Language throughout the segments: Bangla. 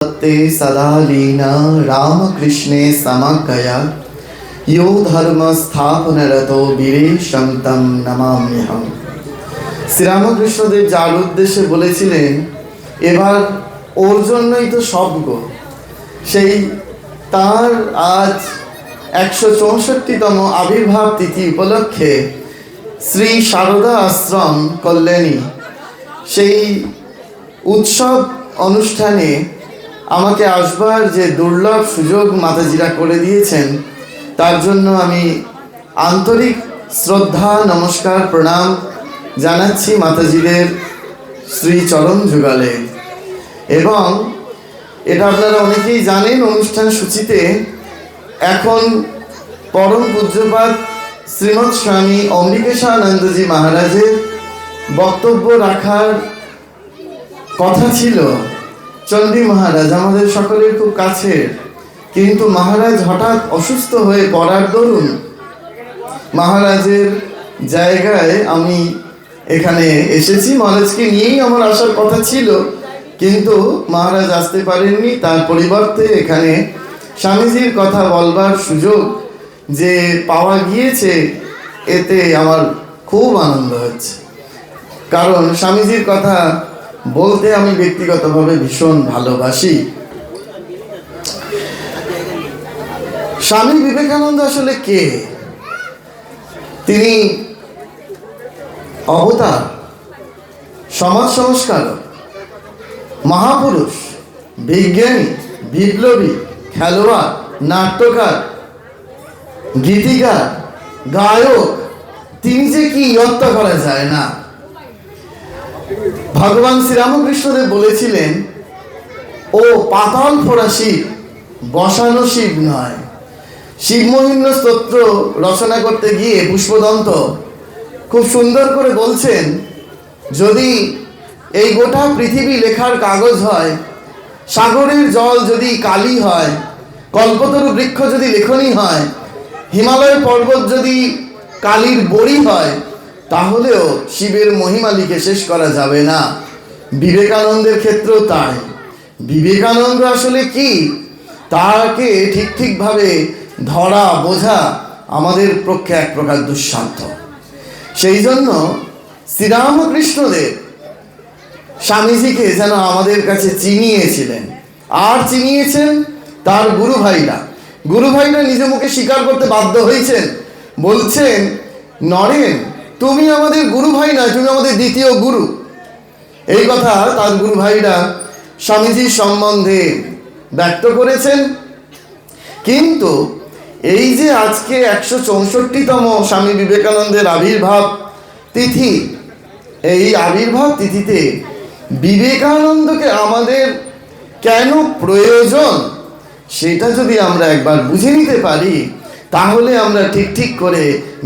ते सदा लीना रामकृष्णे समग्रया यो धर्म स्थापनरतो বীরেশম তম নমাম্যহম। শ্রীরামকৃষ্ণদেব যার উদ্দেশ্যে বলেছিলেন এবার ওর জন্যই তো স্বর্গ, সেই তার আজ 164তম আবির্ভাব তিথি উপলক্ষে শ্রী শারদা আশ্রম কল্যাণী সেই উৎসব অনুষ্ঠানে আমাকে আসবার যে দুর্লভ সুযোগ মাতাজিরা করে দিয়েছেন, তার জন্য আমি আন্তরিক শ্রদ্ধা নমস্কার প্রণাম জানাচ্ছি মাতাজিদের শ্রীচরণ যুগলে। এবং এটা আপনারা অনেকেই জানেন, অনুষ্ঠান সূচিতে এখন পরম পূজ্যপাদ শ্রীমৎ স্বামী অম্বিকেশানন্দজি মহারাজের বক্তব্য রাখার কথা ছিল। চণ্ডী মহারাজ আমাদের সকলের খুব কাছের, কিন্তু মহারাজ হঠাৎ অসুস্থ হয়ে পড়ার দরুন মহারাজের জায়গায় আমি এখানে এসেছি। মহারাজকে নিয়েই আমার আসার কথা ছিল, কিন্তু মহারাজ আসতে পারেননি। তার পরিবর্তে এখানে স্বামীজির কথা বলবার সুযোগ যে পাওয়া গিয়েছে, এতে আমার খুব আনন্দ হচ্ছে। কারণ স্বামীজির কথা বলতে আমি ব্যক্তিগতভাবে ভীষণ ভালোবাসি। স্বামী বিবেকানন্দ আসলে কে? তিনি অবতার, সমাজ সংস্কারক, মহাপুরুষ, বিজ্ঞানী, বিপ্লবী, খেলোয়াড়, নাট্যকার, গীতিকার, গায়ক। তিনি যে কি হত্যা করা যায় না। ভগবান শ্রীরামকৃষ্ণদেব বলেছিলেন, ও পাতাল ফোড়া শিব, বসানো শিব নয়। শিবমহিম্ন স্তোত্র রচনা করতে গিয়ে পুষ্পদন্ত খুব সুন্দর করে বলছেন, যদি এই গোটা পৃথিবী লেখার কাগজ হয়, সাগরের জল যদি কালি হয়, কল্পতরু বৃক্ষ যদি লেখনী হয়, হিমালয় পর্বত যদি কালির বড়ি হয়, তাহলেও শিবের মহিমা লিখে শেষ করা যাবে না। বিবেকানন্দের ক্ষেত্রেও তাই। বিবেকানন্দ আসলে কি, তাকে ঠিকভাবে ধরা বোঝা আমাদের পক্ষে এক প্রকার দুঃসাধ্য। সেই জন্য শ্রীরামকৃষ্ণদেব স্বামীজিকে যেন আমাদের কাছে চিনিয়েছিলেন, আর চিনিয়েছেন তার গুরু ভাইরা নিজ মুখে স্বীকার করতে বাধ্য হয়েছেন। বলছেন, নরেন তুমি আমাদের গুরু ভাই না, তুমি আমাদের দ্বিতীয় গুরু। এই কথা তার গুরু ভাইরা স্বামীজির সম্বন্ধে ব্যক্ত করেছেন। কিন্তু এই যে আজকে 164তম স্বামী বিবেকানন্দের আবির্ভাব তিথি, এই আবির্ভাব তিথিতে বিবেকানন্দকে আমাদের কেন প্রয়োজন, সেটা যদি আমরা একবার বুঝে নিতে পারি, তাহলে আমরা ঠিক করে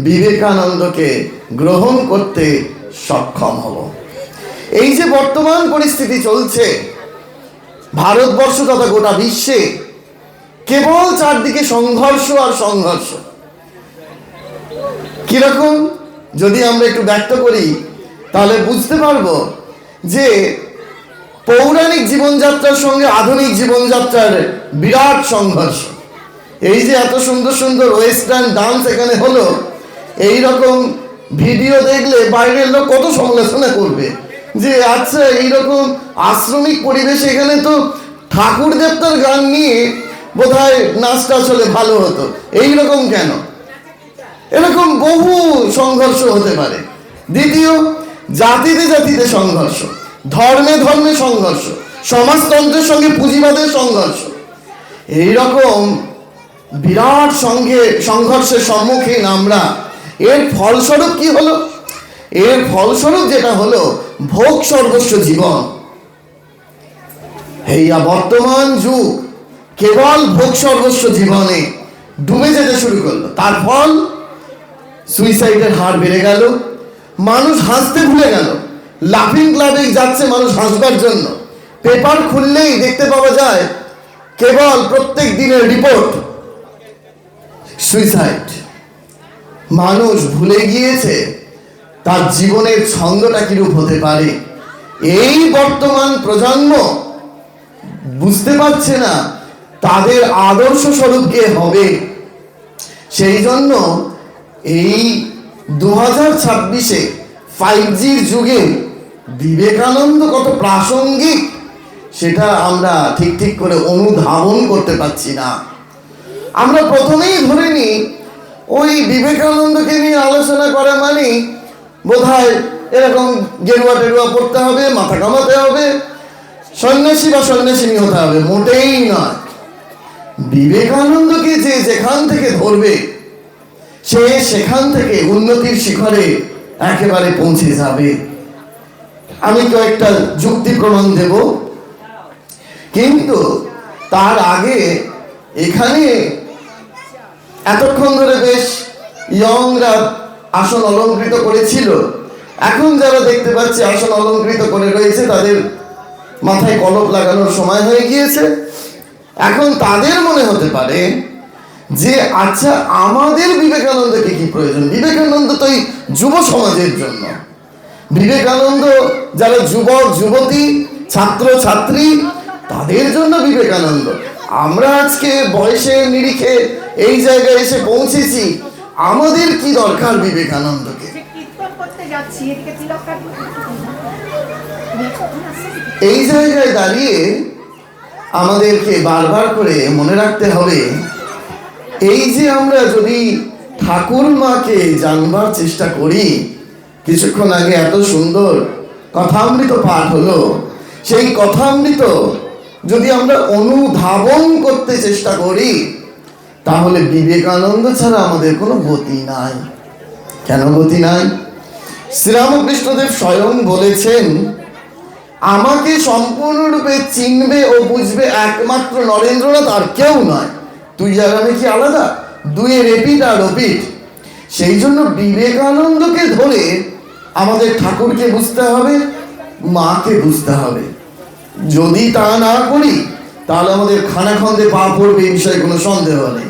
বিবেকানন্দকে গ্রহণ করতে সক্ষম হব। এই যে বর্তমান পরিস্থিতি চলছে ভারতবর্ষ তথা গোটা বিশ্বে, কেবল চারদিকে সংঘর্ষ আর সংঘর্ষ। কিরকম যদি আমরা একটু ব্যক্ত করি, তাহলে বুঝতে পারবো যে পৌরাণিক জীবনযাত্রার সঙ্গে আধুনিক জীবনযাত্রার বিরাট সংঘর্ষ। এই যে এত সুন্দর সুন্দর ওয়েস্টার্ন ডান্স এখানে হলো, এই রকম ভিডিও দেখলে বাইরের লোক কত সমালোচনা করবে যে আচ্ছা এইরকম আশ্রমিক পরিবেশে এখানে তো ঠাকুর দেবতার গান নিয়ে বোধহয় নাচটা আসলে ভালো হতো, এইরকম কেন? এরকম বহু সংঘর্ষ হতে পারে। দ্বিতীয়, জাতিতে সংঘর্ষ, ধর্মে সংঘর্ষ, সমাজতন্ত্রের সঙ্গে পুঁজিবাদের সংঘর্ষ। এইরকম বিরাট সংঘর্ষের সম্মুখীন আমরা। এর ফলস্বরূপ কি হলো? এর ফলস্বরূপ যেটা হলো, ভোগ সর্বস্ব জীবন। এই বর্তমান যুগ কেবল ভোগ সর্বস্ব জীবনে ডুবে যেতে শুরু করলো। তার ফল সুইসাইডের হার বেড়ে গেল, মানুষ হাসতে ভুলে গেল। লাফিং ক্লাবে যাচ্ছে মানুষ হাসবার জন্য। পেপার খুললেই দেখতে পাওয়া যায় কেবল প্রত্যেক দিনের রিপোর্ট সুইসাইড। মানুষ ভুলে গিয়েছে তার জীবনের ছন্দটা কিরূপ হতে পারে। এই বর্তমান প্রজন্ম বুঝতে পারছে না তাদের আদর্শ স্বরূপ কে হবে। সেই জন্য এই 2026-এ 5Gর যুগে বিবেকানন্দ কত প্রাসঙ্গিক সেটা আমরা ঠিক করে অনুধাবন করতে পারছি না। আমরা প্রথমেই ধরে নিই ওই বিবেকানন্দকে নিয়ে আলোচনা করা মানে বোধহয় এরকম গেরুয়া টেরুয়া পড়তে হবে, মাথা কামাতে হবে, সন্ন্যাসী বা সন্ন্যাসিনী হতে হবে, মোটেই নয়। বিবেকানন্দকে যে যেখান থেকে ধরবে সে সেখান থেকে উন্নতির শিখরে একেবারে পৌঁছে যাবে। আমি কয়েকটা যুক্তি প্রমাণ দেব, কিন্তু তার আগে এখানে এতক্ষণ ধরে বেশ ইয়ংরা আসন অলঙ্কৃত করেছিল, এখন যারা দেখতে পাচ্ছি আসন অলঙ্কৃত করে রয়েছে তাদের মাথায় কলপ লাগানোর সময় হয়ে গিয়েছে। এখন তাদের মনে হতে পারে যে আচ্ছা আমাদের বিবেকানন্দকে কি প্রয়োজন? বিবেকানন্দ তো এই যুব সমাজের জন্য, বিবেকানন্দ যারা যুবক যুবতী ছাত্র ছাত্রী তাদের জন্য বিবেকানন্দ। আমরা আজকে বয়সের নিরিখে এই জায়গায় এসে পৌঁছেছি, আমাদের কি দরকার বিবেকানন্দকে? এই জায়গায় দাঁড়িয়ে আমাদেরকে বারবার করে মনে রাখতে হবে, এই যে আমরা যদি ঠাকুর মাকে জানবার চেষ্টা করি, কিছুক্ষণ আগে এত সুন্দর কথামৃত পাঠ হলো, সেই কথামৃত যদি আমরা অনুধাবন করতে চেষ্টা করি তাহলে বিবেকানন্দ ছাড়া আমাদের কোনো গতি নাই। কেন গতি নাই? শ্রীরামকৃষ্ণদেব স্বয়ং বলেছেন, আমাকে সম্পূর্ণরূপে চিনবে ও বুঝবে একমাত্র নরেন্দ্রনাথ, আর কেউ নয়। তুই আর আমি কি আলাদা? দুইয়ের এপিঠ আর ওপিঠ। সেই জন্য বিবেকানন্দকে ধরে আমাদের ঠাকুরকে বুঝতে হবে, মাকে বুঝতে হবে। যদি তা না করি তাহলে আমাদের খানাখন্দে পা পড়বে, এই বিষয়ে কোনো সন্দেহ নেই।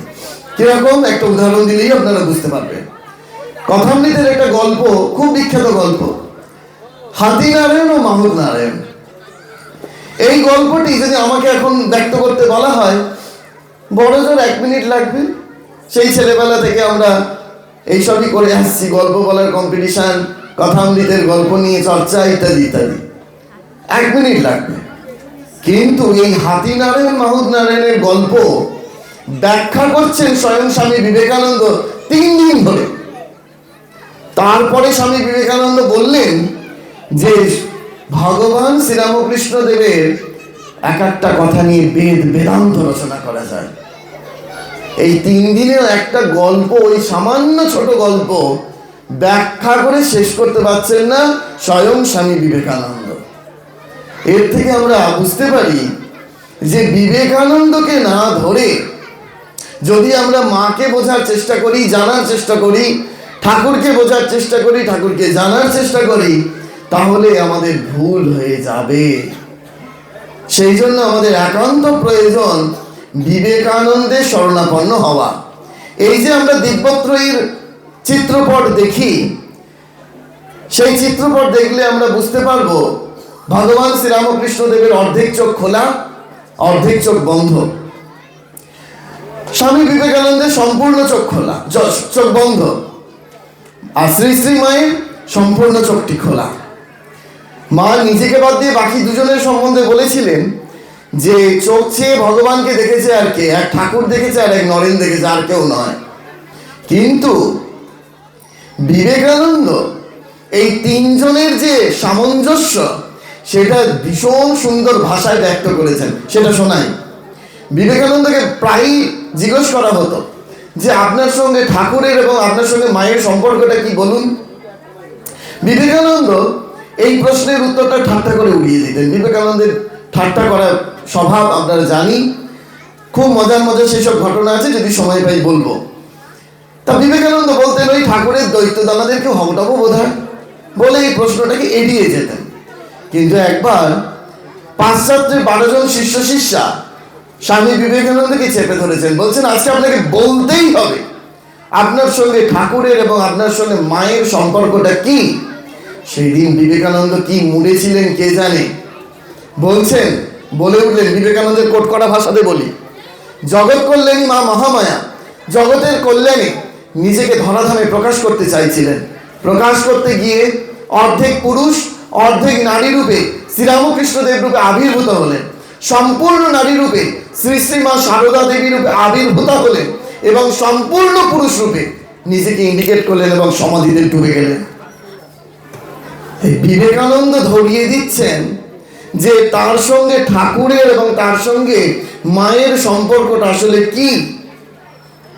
কিরকম একটা উদাহরণ দিলেই আপনারা বুঝতে পারবেন। কথামৃতের একটা গল্প, খুব বিখ্যাত গল্প, হাতি নারায়ণ ও মাহুত নারায়ণ। এই গল্পটি যদি আমাকে এখন ব্যক্ত করতে বলা হয়, বড় জোর 1 মিনিট লাগবে। সেই ছেলেবেলা থেকে আমরা এইসবই করে আসছি, গল্প বলার কম্পিটিশন, কথামৃতের গল্প নিয়ে চর্চা ইত্যাদি ইত্যাদি, 1 মিনিট লাগবে। কিন্তু এই হাতি নারায়ণ মাহুত নারায়ণের গল্প ব্যাখ্যা করছেন স্বয়ং স্বামী বিবেকানন্দ 3 দিন ধরে। তারপরে স্বামী বিবেকানন্দ বললেন যে ভগবান শ্রীরামকৃষ্ণ দেবের এক একটা কথা নিয়ে বেদান্ত রচনা করা যায়। এই 3 দিনের একটা গল্প, ওই সামান্য ছোট গল্প ব্যাখ্যা করে শেষ করতে পারছেন না স্বয়ং স্বামী বিবেকানন্দ। এর থেকে আমরা বুঝতে পারি যে বিবেকানন্দকে না ধরে যদি আমরা মাকে বোঝার চেষ্টা করি, জানার চেষ্টা করি, ঠাকুরকে বোঝার চেষ্টা করি, ঠাকুরকে জানার চেষ্টা করি, তাহলে আমাদের ভুল হয়ে যাবে। সেই জন্য আমাদের একান্ত প্রয়োজন বিবেকানন্দের শরণাপন্ন হওয়া। এই যে আমরা দিব্যত্রয়ীর চিত্রপট দেখি, সেই চিত্রপট দেখলে আমরা বুঝতে পারবো ভগবান শ্রীরামকৃষ্ণ দেবের অর্ধেক চোখ খোলা, অর্ধেক চোখ বন্ধ। স্বামী বিবেকানন্দের সম্পূর্ণ চোখ খোলা, চোখ বন্ধ, আর শ্রী শ্রী মায়ের সম্পূর্ণ চোখটি খোলা। মা নিজেকে বাদ দিয়ে বাকি দুজনের সম্বন্ধে বলেছিলেন যে চোখ চেয়ে ভগবানকে দেখেছে আর কে? এক ঠাকুর দেখেছে আর এক নরেন দেখেছে, আর কেউ নয়। কিন্তু বিবেকানন্দ এই 3 জনের যে সামঞ্জস্য সেটা ভীষণ সুন্দর ভাষায় ব্যক্ত করেছেন, সেটা শোনাই। বিবেকানন্দকে প্রায়ই জিজ্ঞেস করা হতো যে আপনার সঙ্গে ঠাকুরের এবং আপনার সঙ্গে মায়ের সম্পর্কটা কি বলুন। বিবেকানন্দ এই প্রশ্নের উত্তরটা ঠাট্টা করে উড়িয়ে দিতেন। বিবেকানন্দের ঠাট্টা করার স্বভাব আপনারা জানি, খুব মজার মজার সেসব ঘটনা আছে, যদি সময় পাই বলবো। তা বিবেকানন্দ বলতেন ওই ঠাকুরের দৈত্য দানাদেরকে হবটাবো বোধ হয়, বলে এই প্রশ্নটাকে এড়িয়ে যেতেন। কিন্তু একবার পাশ্চাত্যের 12 জন শিষ্য শিষ্যা স্বামী বিবেকানন্দকে চেপে ধরেছেন, বলছেন আজকে আপনাকে বলতেই হবে আপনার সঙ্গে ঠাকুরের এবং আপনার সঙ্গে মায়ের সম্পর্কটা কি। সেই দিন বিবেকানন্দ কি মুড়ে ছিলেন কে জানে। বলছেন বলে উঠলেন, বিবেকানন্দের কোট করা ভাষাতে বলি, জগৎ কল্যাণী মা মহামায়া জগতের কল্যাণে নিজেকে ধরাধামে প্রকাশ করতে চাইছিলেন। প্রকাশ করতে গিয়ে অর্ধেক পুরুষ অর্ধেক নারী রূপে শ্রীরামকৃষ্ণদেব রূপে আবির্ভূত হলেন, সম্পূর্ণ নারী রূপে শ্রী শ্রী মা সারদা দেবী রূপে আবির্ভূত হলেন এবং সম্পূর্ণ পুরুষ রূপে নিজেকে ইন্ডিকেট করলেন এবং সমাধিতে ডুবে গেলেন। বিবেকানন্দ ধরিয়ে দিচ্ছেন যে তার সঙ্গে ঠাকুরের এবং তার সঙ্গে মায়ের সম্পর্কটা আসলে কি।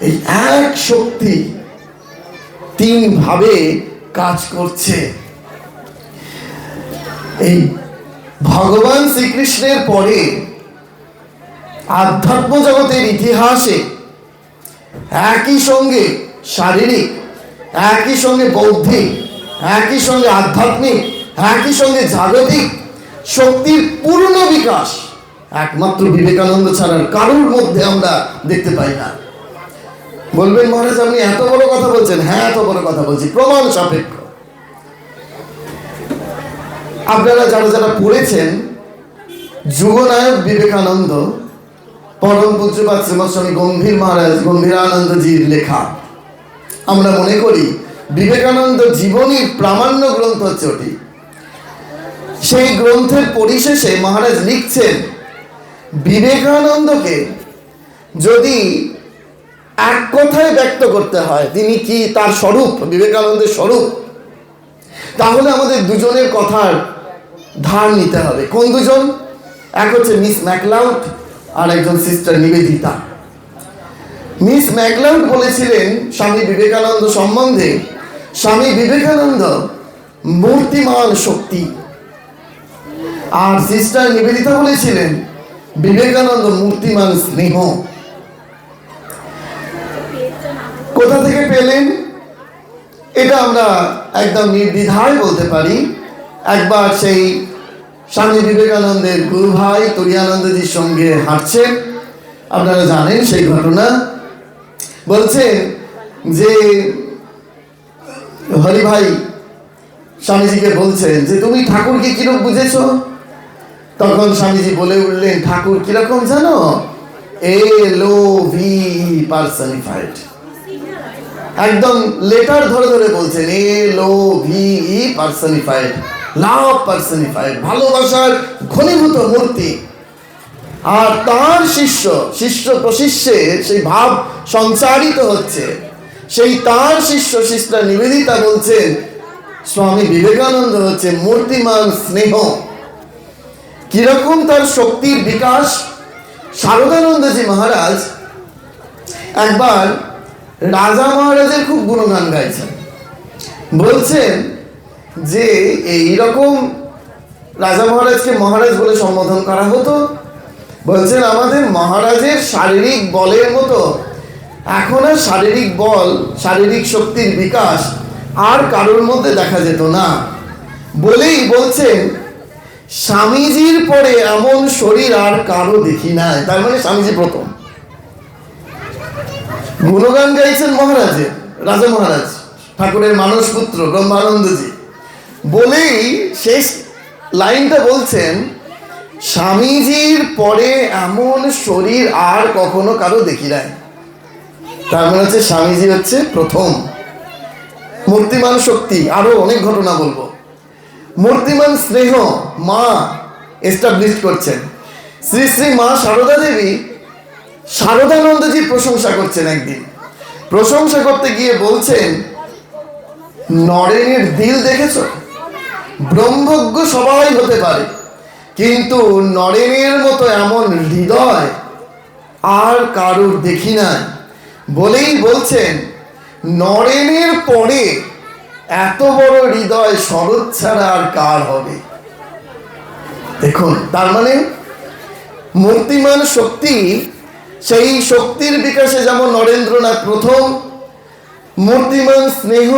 এই এক শক্তি তিন ভাবে কাজ করছে। এই ভগবান শ্রীকৃষ্ণের পরে আধ্যাত্ম জগতের ইতিহাসে একই সঙ্গে শারীরিক, একই সঙ্গে বৌদ্ধিক, একই সঙ্গে আধ্যাত্মিক, একই সঙ্গে জাগতিক শক্তির পূর্ণ বিকাশ একমাত্র বিবেকানন্দ ছাড়া কারোর মধ্যে আমরা দেখতে পাই না। বলবেন মহারাজ আপনি এত বড় কথা বলছেন। হ্যাঁ, এত বড় কথা বলছি, প্রমাণ সাপেক্ষ। আপনারা যারা যারা পড়েছেন যুগনায়ক বিবেকানন্দ, পরম পূজ্যপাদ শ্রীমৎ স্বামী গম্ভীর মহারাজ গম্ভীরানন্দজির লেখা, আমরা মনে করি বিবেকানন্দ জীবনীর প্রামাণ্য গ্রন্থ হচ্ছে ওটি। সেই গ্রন্থের পরিশেষে মহারাজ লিখছেন, বিবেকানন্দকে যদি এক কথায় ব্যক্ত করতে হয় তিনি কি, তার স্বরূপ, বিবেকানন্দের স্বরূপ, তাহলে আমাদের দুজনের কথার ধার নিতে হবে। কোন দুজন? এক হচ্ছে মিস ম্যাকলাউড আর একজন সিস্টার নিবেদিতা। মিস ম্যাকলাউড বলেছিলেন স্বামী বিবেকানন্দ সম্বন্ধে, স্বামী বিবেকানন্দ মূর্তিমান শক্তি, আর সিস্টার নিবেদিতা বলেছিলেন বিবেকানন্দ মূর্তিমান স্নেহ। কোথা থেকে পেলেন এটা আমরা একদম নির্দ্বিধায় বলতে পারি। একবার সেই স্বামী বিবেকানন্দের গুরু ভাই তুরিয়ানন্দজির সঙ্গে হাঁটছেন, আপনারা জানেন সেই ঘটনা। বলছেন যে হরি ভাই স্বামীজিকে বলছেন যে তুমি ঠাকুরকে কিরকম বুঝেছো? তখন স্বামীজি বলে উঠলেন, ঠাকুর কিরকম জানো? LOVE personified. একদম লেটার ধরে ধরে বলছেন, LOVE পার্সনিফাইড, লাভ পার্সনিফাইড, ভালোবাসার ঘনীভূত মূর্তি। আর তার শিষ্য প্রশিষ্যে সেই ভাব সঞ্চারিত হচ্ছে। সেই তার শিষ্য সিস্টার নিবেদিতা বলছেন স্বামী বিবেকানন্দ হচ্ছে মূর্তিমান স্নেহ। কিরকম তার শক্তির বিকাশ! শারদানন্দজি মহারাজ একবার রাজা মহারাজের খুব গুণগান গাইছেন। বলছেন যে এইরকম রাজা মহারাজকে মহারাজ বলে সম্বোধন করা হতো। বলছেন আমাদের মহারাজের শারীরিক বলের মতো এখন আর শারীরিক বল, শারীরিক শক্তির বিকাশ আর কারোর মধ্যে দেখা যেত না। বলেই বলছেন স্বামীজির পরে এমন শরীর আর কারো দেখি নাই। তার মানে স্বামীজি প্রথম। গুণগান গাইছেন মহারাজের, রাজা মহারাজ ঠাকুরের মানস পুত্র ব্রহ্মানন্দজি। বলেই শেষ লাইনটা বলছেন স্বামীজির পরে এমন শরীর আর কখনো কারো দেখি নাই। তার মানে হচ্ছে স্বামীজি হচ্ছে প্রথম। মূর্তিমান শক্তি, আরো অনেক ঘটনা বলবো। মূর্তিমান স্নেহ মা এস্টাবলিশ করছেন। শ্রী শ্রী মা সারদা দেবী শারদানন্দজির প্রশংসা করছেন। একদিন প্রশংসা করতে গিয়ে বলছেন, নরেনের দিল দেখেছ? ব্রহ্মজ্ঞ সবাই হতে পারে, কিন্তু নরেনের মতো এমন হৃদয় আর কারুর দেখি না। বলেই বলছেন নরেনের পরে এত বড় হৃদয় শরৎ ছাড়া আর কার হবে? দেখুন, তার মানে মূর্তিমান শক্তি, সেই শক্তির বিকাশে যেমন নরেন্দ্রনাথ প্রথম। মূর্তিমান স্নেহ,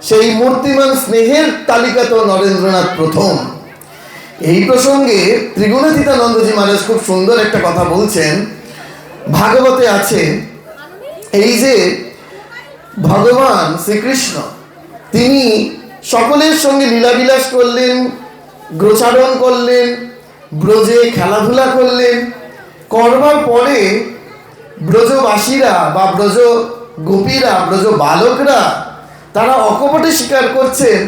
সেই মূর্তিমান স্নেহের তালিকাতেও নরেন্দ্রনাথ প্রথম। এই প্রসঙ্গে ত্রিগুণাতীতানন্দজি মহারাজ খুব সুন্দর একটা কথা বলছেন। ভাগবতে আছে এই যে ভগবান শ্রীকৃষ্ণ তিনি সকলের সঙ্গে লীলাবিলাস করলেন, গোচারণ করলেন, ব্রজে খেলাধুলা করলেন। করবার পরে ব্রজবাসীরা বা ব্রজ গোপীরা, ব্রজ বালকরা তারা অকপটে স্বীকার করছেন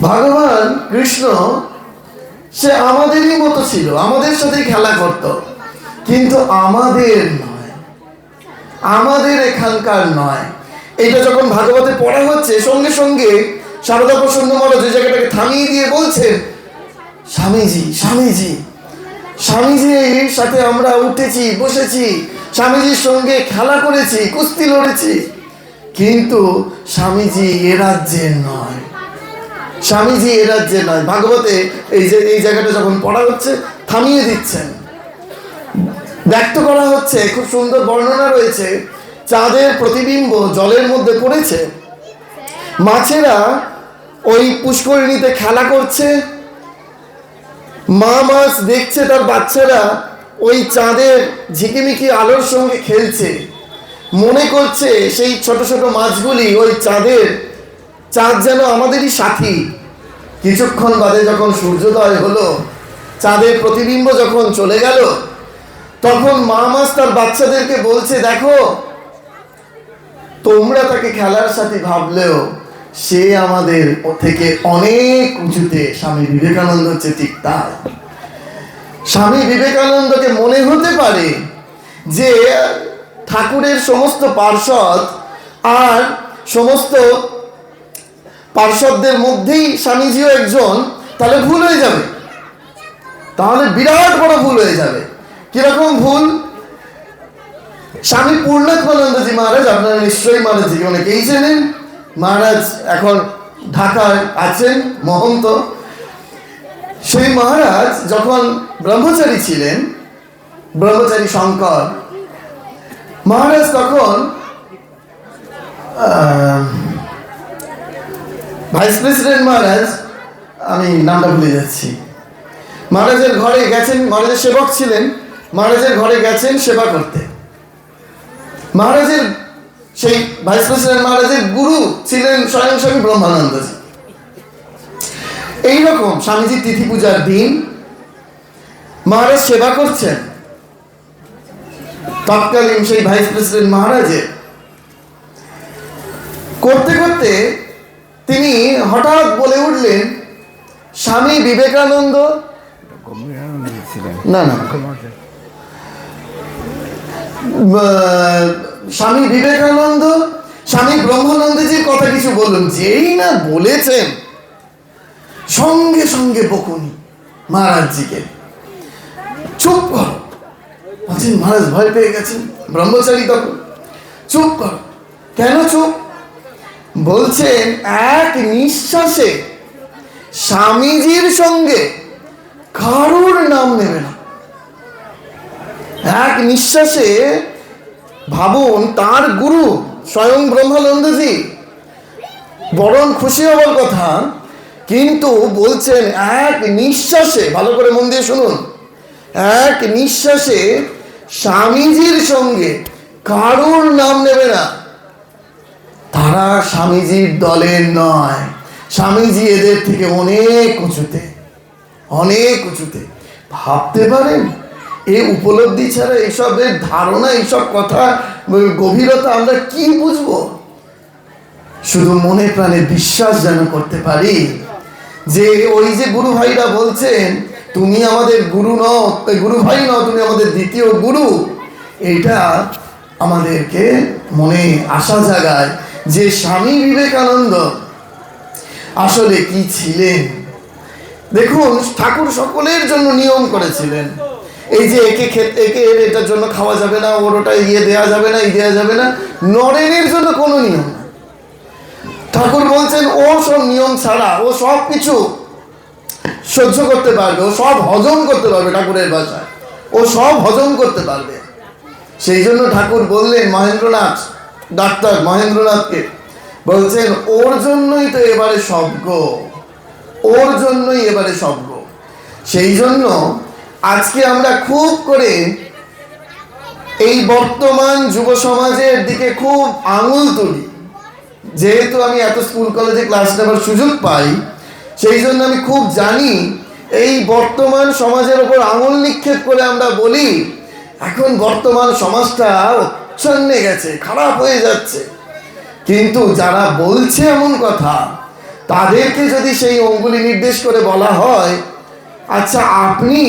ভগবান কৃষ্ণ সে আমাদেরই মতো ছিল, আমাদের সাথে খেলা করত, কিন্তু আমাদের নয়, আমাদের এখানকার নয়। এটা যখন ভাগবতে পড়া হচ্ছে, সঙ্গে সঙ্গে সারদা প্রসন্ন মহারাজ ওই জায়গাটাকে থামিয়ে দিয়ে বলছেন, স্বামীজি স্বামীজি স্বামীজির সাথে আমরা উঠেছি, বসেছি, স্বামীজির সঙ্গে খেলা করেছি, কুস্তি লড়েছি, কিন্তু স্বামীজি এ রাজ্যের নয়, স্বামীজি এ রাজ্যের নয়। ভাগবতে এই জায়গাটা যখন পড়া হচ্ছে থামিয়ে দিচ্ছেন, ব্যক্ত করা হচ্ছে, খুব সুন্দর বর্ণনা রয়েছে। চাঁদের প্রতিবিম্ব জলের মধ্যে পড়েছে, মাছেরা ওই পুষ্করিণীতে খেলা করছে, মা মাছ দেখছে তার বাচ্চারা ওই চাঁদের ঝিকিমিকি আলোর সঙ্গে খেলছে, মনে করছে সেই ছোট ছোট মাছগুলি ওই চাঁদ যেন আমাদেরই সাথী। কিছুক্ষণ বাদে যখন সূর্যোদয় হলো, চাঁদের প্রতিবিম্ব যখন চলে গেল, তখন মা মাছ তার বাচ্চাদেরকে বলছে, দেখো তোমরা তাকে খেলার সাথী ভাবলেও সে আমাদের থেকে অনেক উঁচুতে। স্বামী বিবেকানন্দ হচ্ছে ঠিক তাই। স্বামী বিবেকানন্দকে মনে হতে পারে যে ঠাকুরের সমস্ত পার্ষদ আর সমস্ত পার্ষদদের মধ্যেই স্বামীজিও একজন, তাহলে ভুল হয়ে যাবে, তাহলে বিরাট বড় ভুল হয়ে যাবে। কিরকম ভুল? স্বামী পূর্ণাত্মানন্দজি মহারাজ, আপনারা নিশ্চয়ই মহারাজজিকে অনেকেই চেনেন। মহারাজ এখন ঢাকায় আছেন মহন্ত। সেই মহারাজ যখন ব্রহ্মচারী ছিলেন, ব্রহ্মচারী শঙ্কর মহারাজ, তখন ভাইস প্রেসিডেন্ট মহারাজ, আমি নামটা ভুলে যাচ্ছি, মহারাজের ঘরে গেছেন, মহারাজের সেবক ছিলেন, মহারাজের ঘরে গেছেন সেবা করতে। মহারাজের সেই ভাইস প্রেসিডেন্ট মহারাজের গুরু ছিলেন স্বয়ং স্বামী ব্রহ্মানন্দজি। এইরকম স্বামীজির তিথি পূজার দিন মহারাজ সেবা করছেন, তৎকালীন সেই ভাইস প্রেসিডেন্ট মহারাজের করতে করতে তিনি হঠাৎ বলে উঠলেন, স্বামী বিবেকানন্দ, না না স্বামী বিবেকানন্দ, স্বামী ব্রহ্মানন্দজির কথা কিছু বলুন। যেই না বলেছেন, সঙ্গে সঙ্গে বকুনি মহারাজজিকে, চুপ কর বলছেন। মহারাজ ভয় পেয়ে গেছেন, ব্রহ্মচারী তখন, চুপ কর। কেন চুপ? বলছেন, এক নিঃশ্বাসে স্বামীজির সঙ্গে কারুর নাম নেবে না। এক নিঃশ্বাসে, ভাবুন, তার গুরু স্বয়ং ব্রহ্মানন্দজি, বরং খুশি হবার কথা, কিন্তু বলছেন এক নিঃশ্বাসে, ভালো করে মন দিয়ে শুনুন, এক নিঃশ্বাসে স্বামীজির সঙ্গে কারুর নাম নেবে না। তারা স্বামীজির দলের নয়, স্বামীজি এদের থেকে অনেক উঁচুতে, অনেক উঁচুতে। ভাবতে পারেন, এই উপলব্ধি ছাড়া এইসবের ধারণা, এইসব কথা গভীরতা আমরা কি বুঝবো? শুধু মনে প্রাণে বিশ্বাস যেন করতে পারি যে ওই যে গুরু ভাইরা বলছেন, তুমি আমাদের গুরু নও, গুরু ভাই নও, তুমি আমাদের দ্বিতীয় গুরু। এটা আমাদেরকে মনে আশা জাগায় যে স্বামী বিবেকানন্দ আসলে কি ছিলেন। দেখুন, ঠাকুর সকলের জন্য নিয়ম করেছিলেন, এই যে একে এটার জন্য খাওয়া যাবে না, ওর ওটা দেওয়া যাবে না, দেওয়া যাবে না, নরেনের জন্য কোনো নিয়ম। ঠাকুর বলছেন ও সব নিয়ম ছাড়া ও সব কিছু সহ্য করতে পারবে, ও সব হজম করতে পারবে। ঠাকুরের ভাষায় ও সব হজম করতে পারবে। সেই জন্য ঠাকুর বললেন মহেন্দ্রনাথ, ডাক্তার মহেন্দ্রনাথকে বলছেন, ওর জন্যই তো এবারে স্বর্গ, ওর জন্যই এবারে স্বর্গ। সেই জন্য আজকে আমরা খুব করে এই বর্তমান যুব সমাজের দিকে খুব আঙুল তুলি। যেহেতু আমি এত স্কুল কলেজে ক্লাস নেবার সুযোগ পাই, সেই জন্য আমি খুব জানি এই বর্তমান সমাজের উপর আঙুল নিক্ষেপ করে আমরা বলি এখন বর্তমান সমাজটা উচ্ছন্নে গেছে, খারাপ হয়ে যাচ্ছে। কিন্তু যারা বলছে এমন কথা, তাদেরকে যদি সেই অঙ্গুলি নির্দেশ করে বলা হয়, আচ্ছা আপনি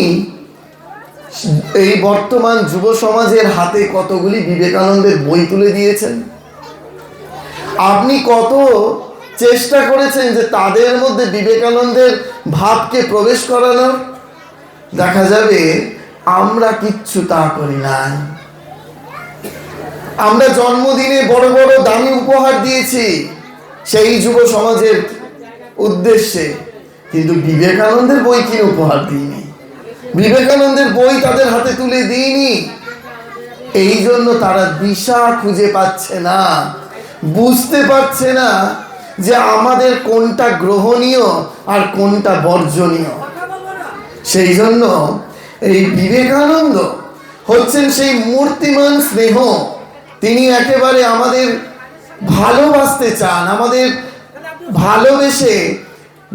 এই বর্তমান যুব সমাজের হাতে কতগুলি বিবেকানন্দের বই তুলে দিয়েছেন, আপনি কত চেষ্টা করেছেন যে তাদের মধ্যে বিবেকানন্দের ভাবকে প্রবেশ করানোর, দেখা যাবে আমরা কিচ্ছু তা করি না। আমরা জন্মদিনে বড় বড় দামি উপহার দিয়েছি সেই যুব সমাজের উদ্দেশ্যে, কিন্তু বিবেকানন্দের বই কিনে উপহার দিইনি, বিবেকানন্দের বই তাদের হাতে তুলে দিইনি। এই জন্য তারা দিশা খুঁজে পাচ্ছে না, বুঝতে পারছে না যে আমাদের কোনটা গ্রহণীয় আর কোনটা বর্জনীয়। সেই জন্য এই বিবেকানন্দ হচ্ছেন সেই মূর্তিমান স্নেহ। তিনি একেবারে আমাদের ভালোবাসতে চান, আমাদের ভালোবেসে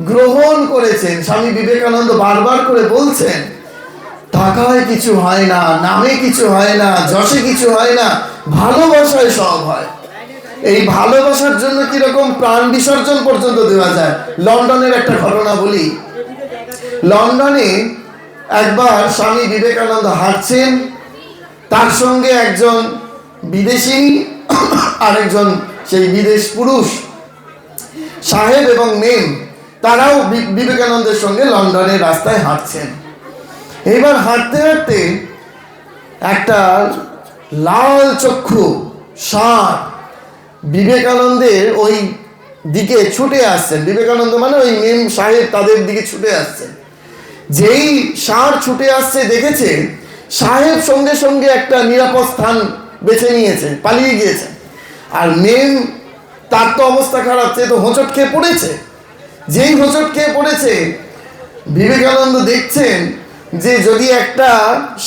গ্রহণ করেছেন। স্বামী বিবেকানন্দ বারবার করে বলছেন, টাকায় কিছু হয় না, নামে কিছু হয় না, যশে কিছু হয় না, ভালোবাসায় সব হয়। এই ভালোবাসার জন্য কিরকম প্রাণ বিসর্জন পর্যন্ত দেওয়া যায়। লন্ডনের একটা ঘটনা বলি। লন্ডনে একবার স্বামী বিবেকানন্দ হাঁটছেন, তার সঙ্গে একজন বিদেশিনী আরেকজন সেই বিদেশ পুরুষ সাহেব এবং মেম, তারাও বিবেকানন্দের সঙ্গে লন্ডনের রাস্তায় হাঁটছেন। এবার হাঁটতে হাঁটতে একটা লাল চক্ষু ষাঁড় বিবেকানন্দের ওই দিকে ছুটে আসছেন। বিবেকানন্দ মানে ওই মেম সাহেব তাদের দিকে ছুটে আসছেন। যেই ষাঁড় ছুটে আসছে দেখেছে, সাহেব সঙ্গে সঙ্গে একটা নিরাপদ স্থান বেছে নিয়েছে, পালিয়ে গিয়েছে। আর মেম, তার তো অবস্থা খারাপ, সে তো হোঁচট খেয়ে পড়েছে। যেই হোঁচট খেয়ে পড়েছে, বিবেকানন্দ দেখছেন যে যদি একটা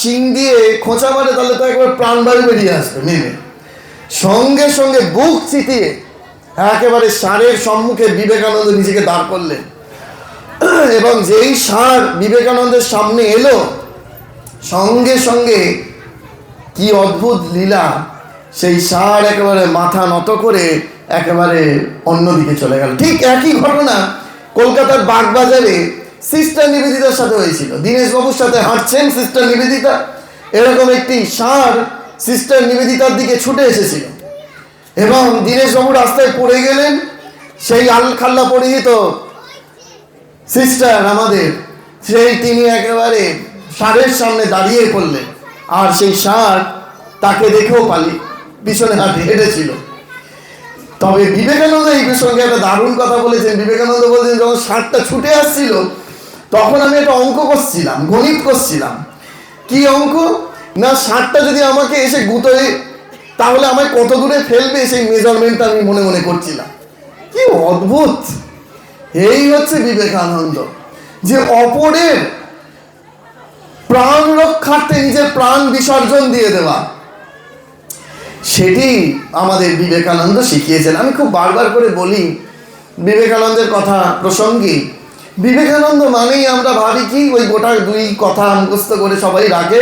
শিং দিয়ে খোঁচা মারে তাহলে তো একবার প্রাণবায়ু বেরিয়ে আসবে। নেমে সঙ্গে সঙ্গে বুক চিতিয়ে একেবারে ষাঁড়ের সম্মুখে বিবেকানন্দ নিজেকে দাঁড় করলেন। এবং যেই ষাঁড় বিবেকানন্দের সামনে এলো, সঙ্গে সঙ্গে কি অদ্ভুত লীলা, সেই ষাঁড় একেবারে মাথা নত করে একেবারে অন্যদিকে চলে গেল। ঠিক একই ঘটনা কলকাতার বাগবাজারে সিস্টার নিবেদিতার সাথে হয়েছিল। দীনেশবাবুর সাথে হাঁটছেন সিস্টার নিবেদিতা, এরকম একটি ষাঁড় সিস্টার নিবেদিতার দিকে ছুটে এসেছিল এবং দীনেশবাবু রাস্তায় পড়ে গেলেন। সেই আলখাল্লা পরিহিত সিস্টার আমাদের, তিনি একেবারে ষাঁড়ের সামনে দাঁড়িয়ে পড়লেন। আর সেই ষাঁড় তাকে দেখেও পিছনে হেঁটেছিল। তবে বিবেকানন্দ এই প্রসঙ্গে একটা দারুণ কথা বলেছেন। বিবেকানন্দ বলছেন, যখন ষাঁড়টা ছুটে আসছিল তখন আমি একটা অঙ্ক করছিলাম, গণিত করছিলাম। কি অঙ্ক না, ষাঁড়টা যদি আমাকে এসে গুঁতোয় তাহলে আমায় কত দূরে ফেলবে, সেই মেজারমেন্টটা আমি মনে মনে করছিলাম। কি অদ্ভুত! এই হচ্ছে বিবেকানন্দ, যে অপরের প্রাণ রক্ষার্থে নিজের প্রাণ বিসর্জন দিয়ে দেওয়া, সেটি আমাদের বিবেকানন্দ শিখিয়েছেন। আমি খুব বারবার করে বলি বিবেকানন্দের কথা প্রসঙ্গে, বিবেকানন্দ মানেই আমরা ভাবি কি, ওই গোটা দুই কথা মুখস্থ করে সবাই রাখে,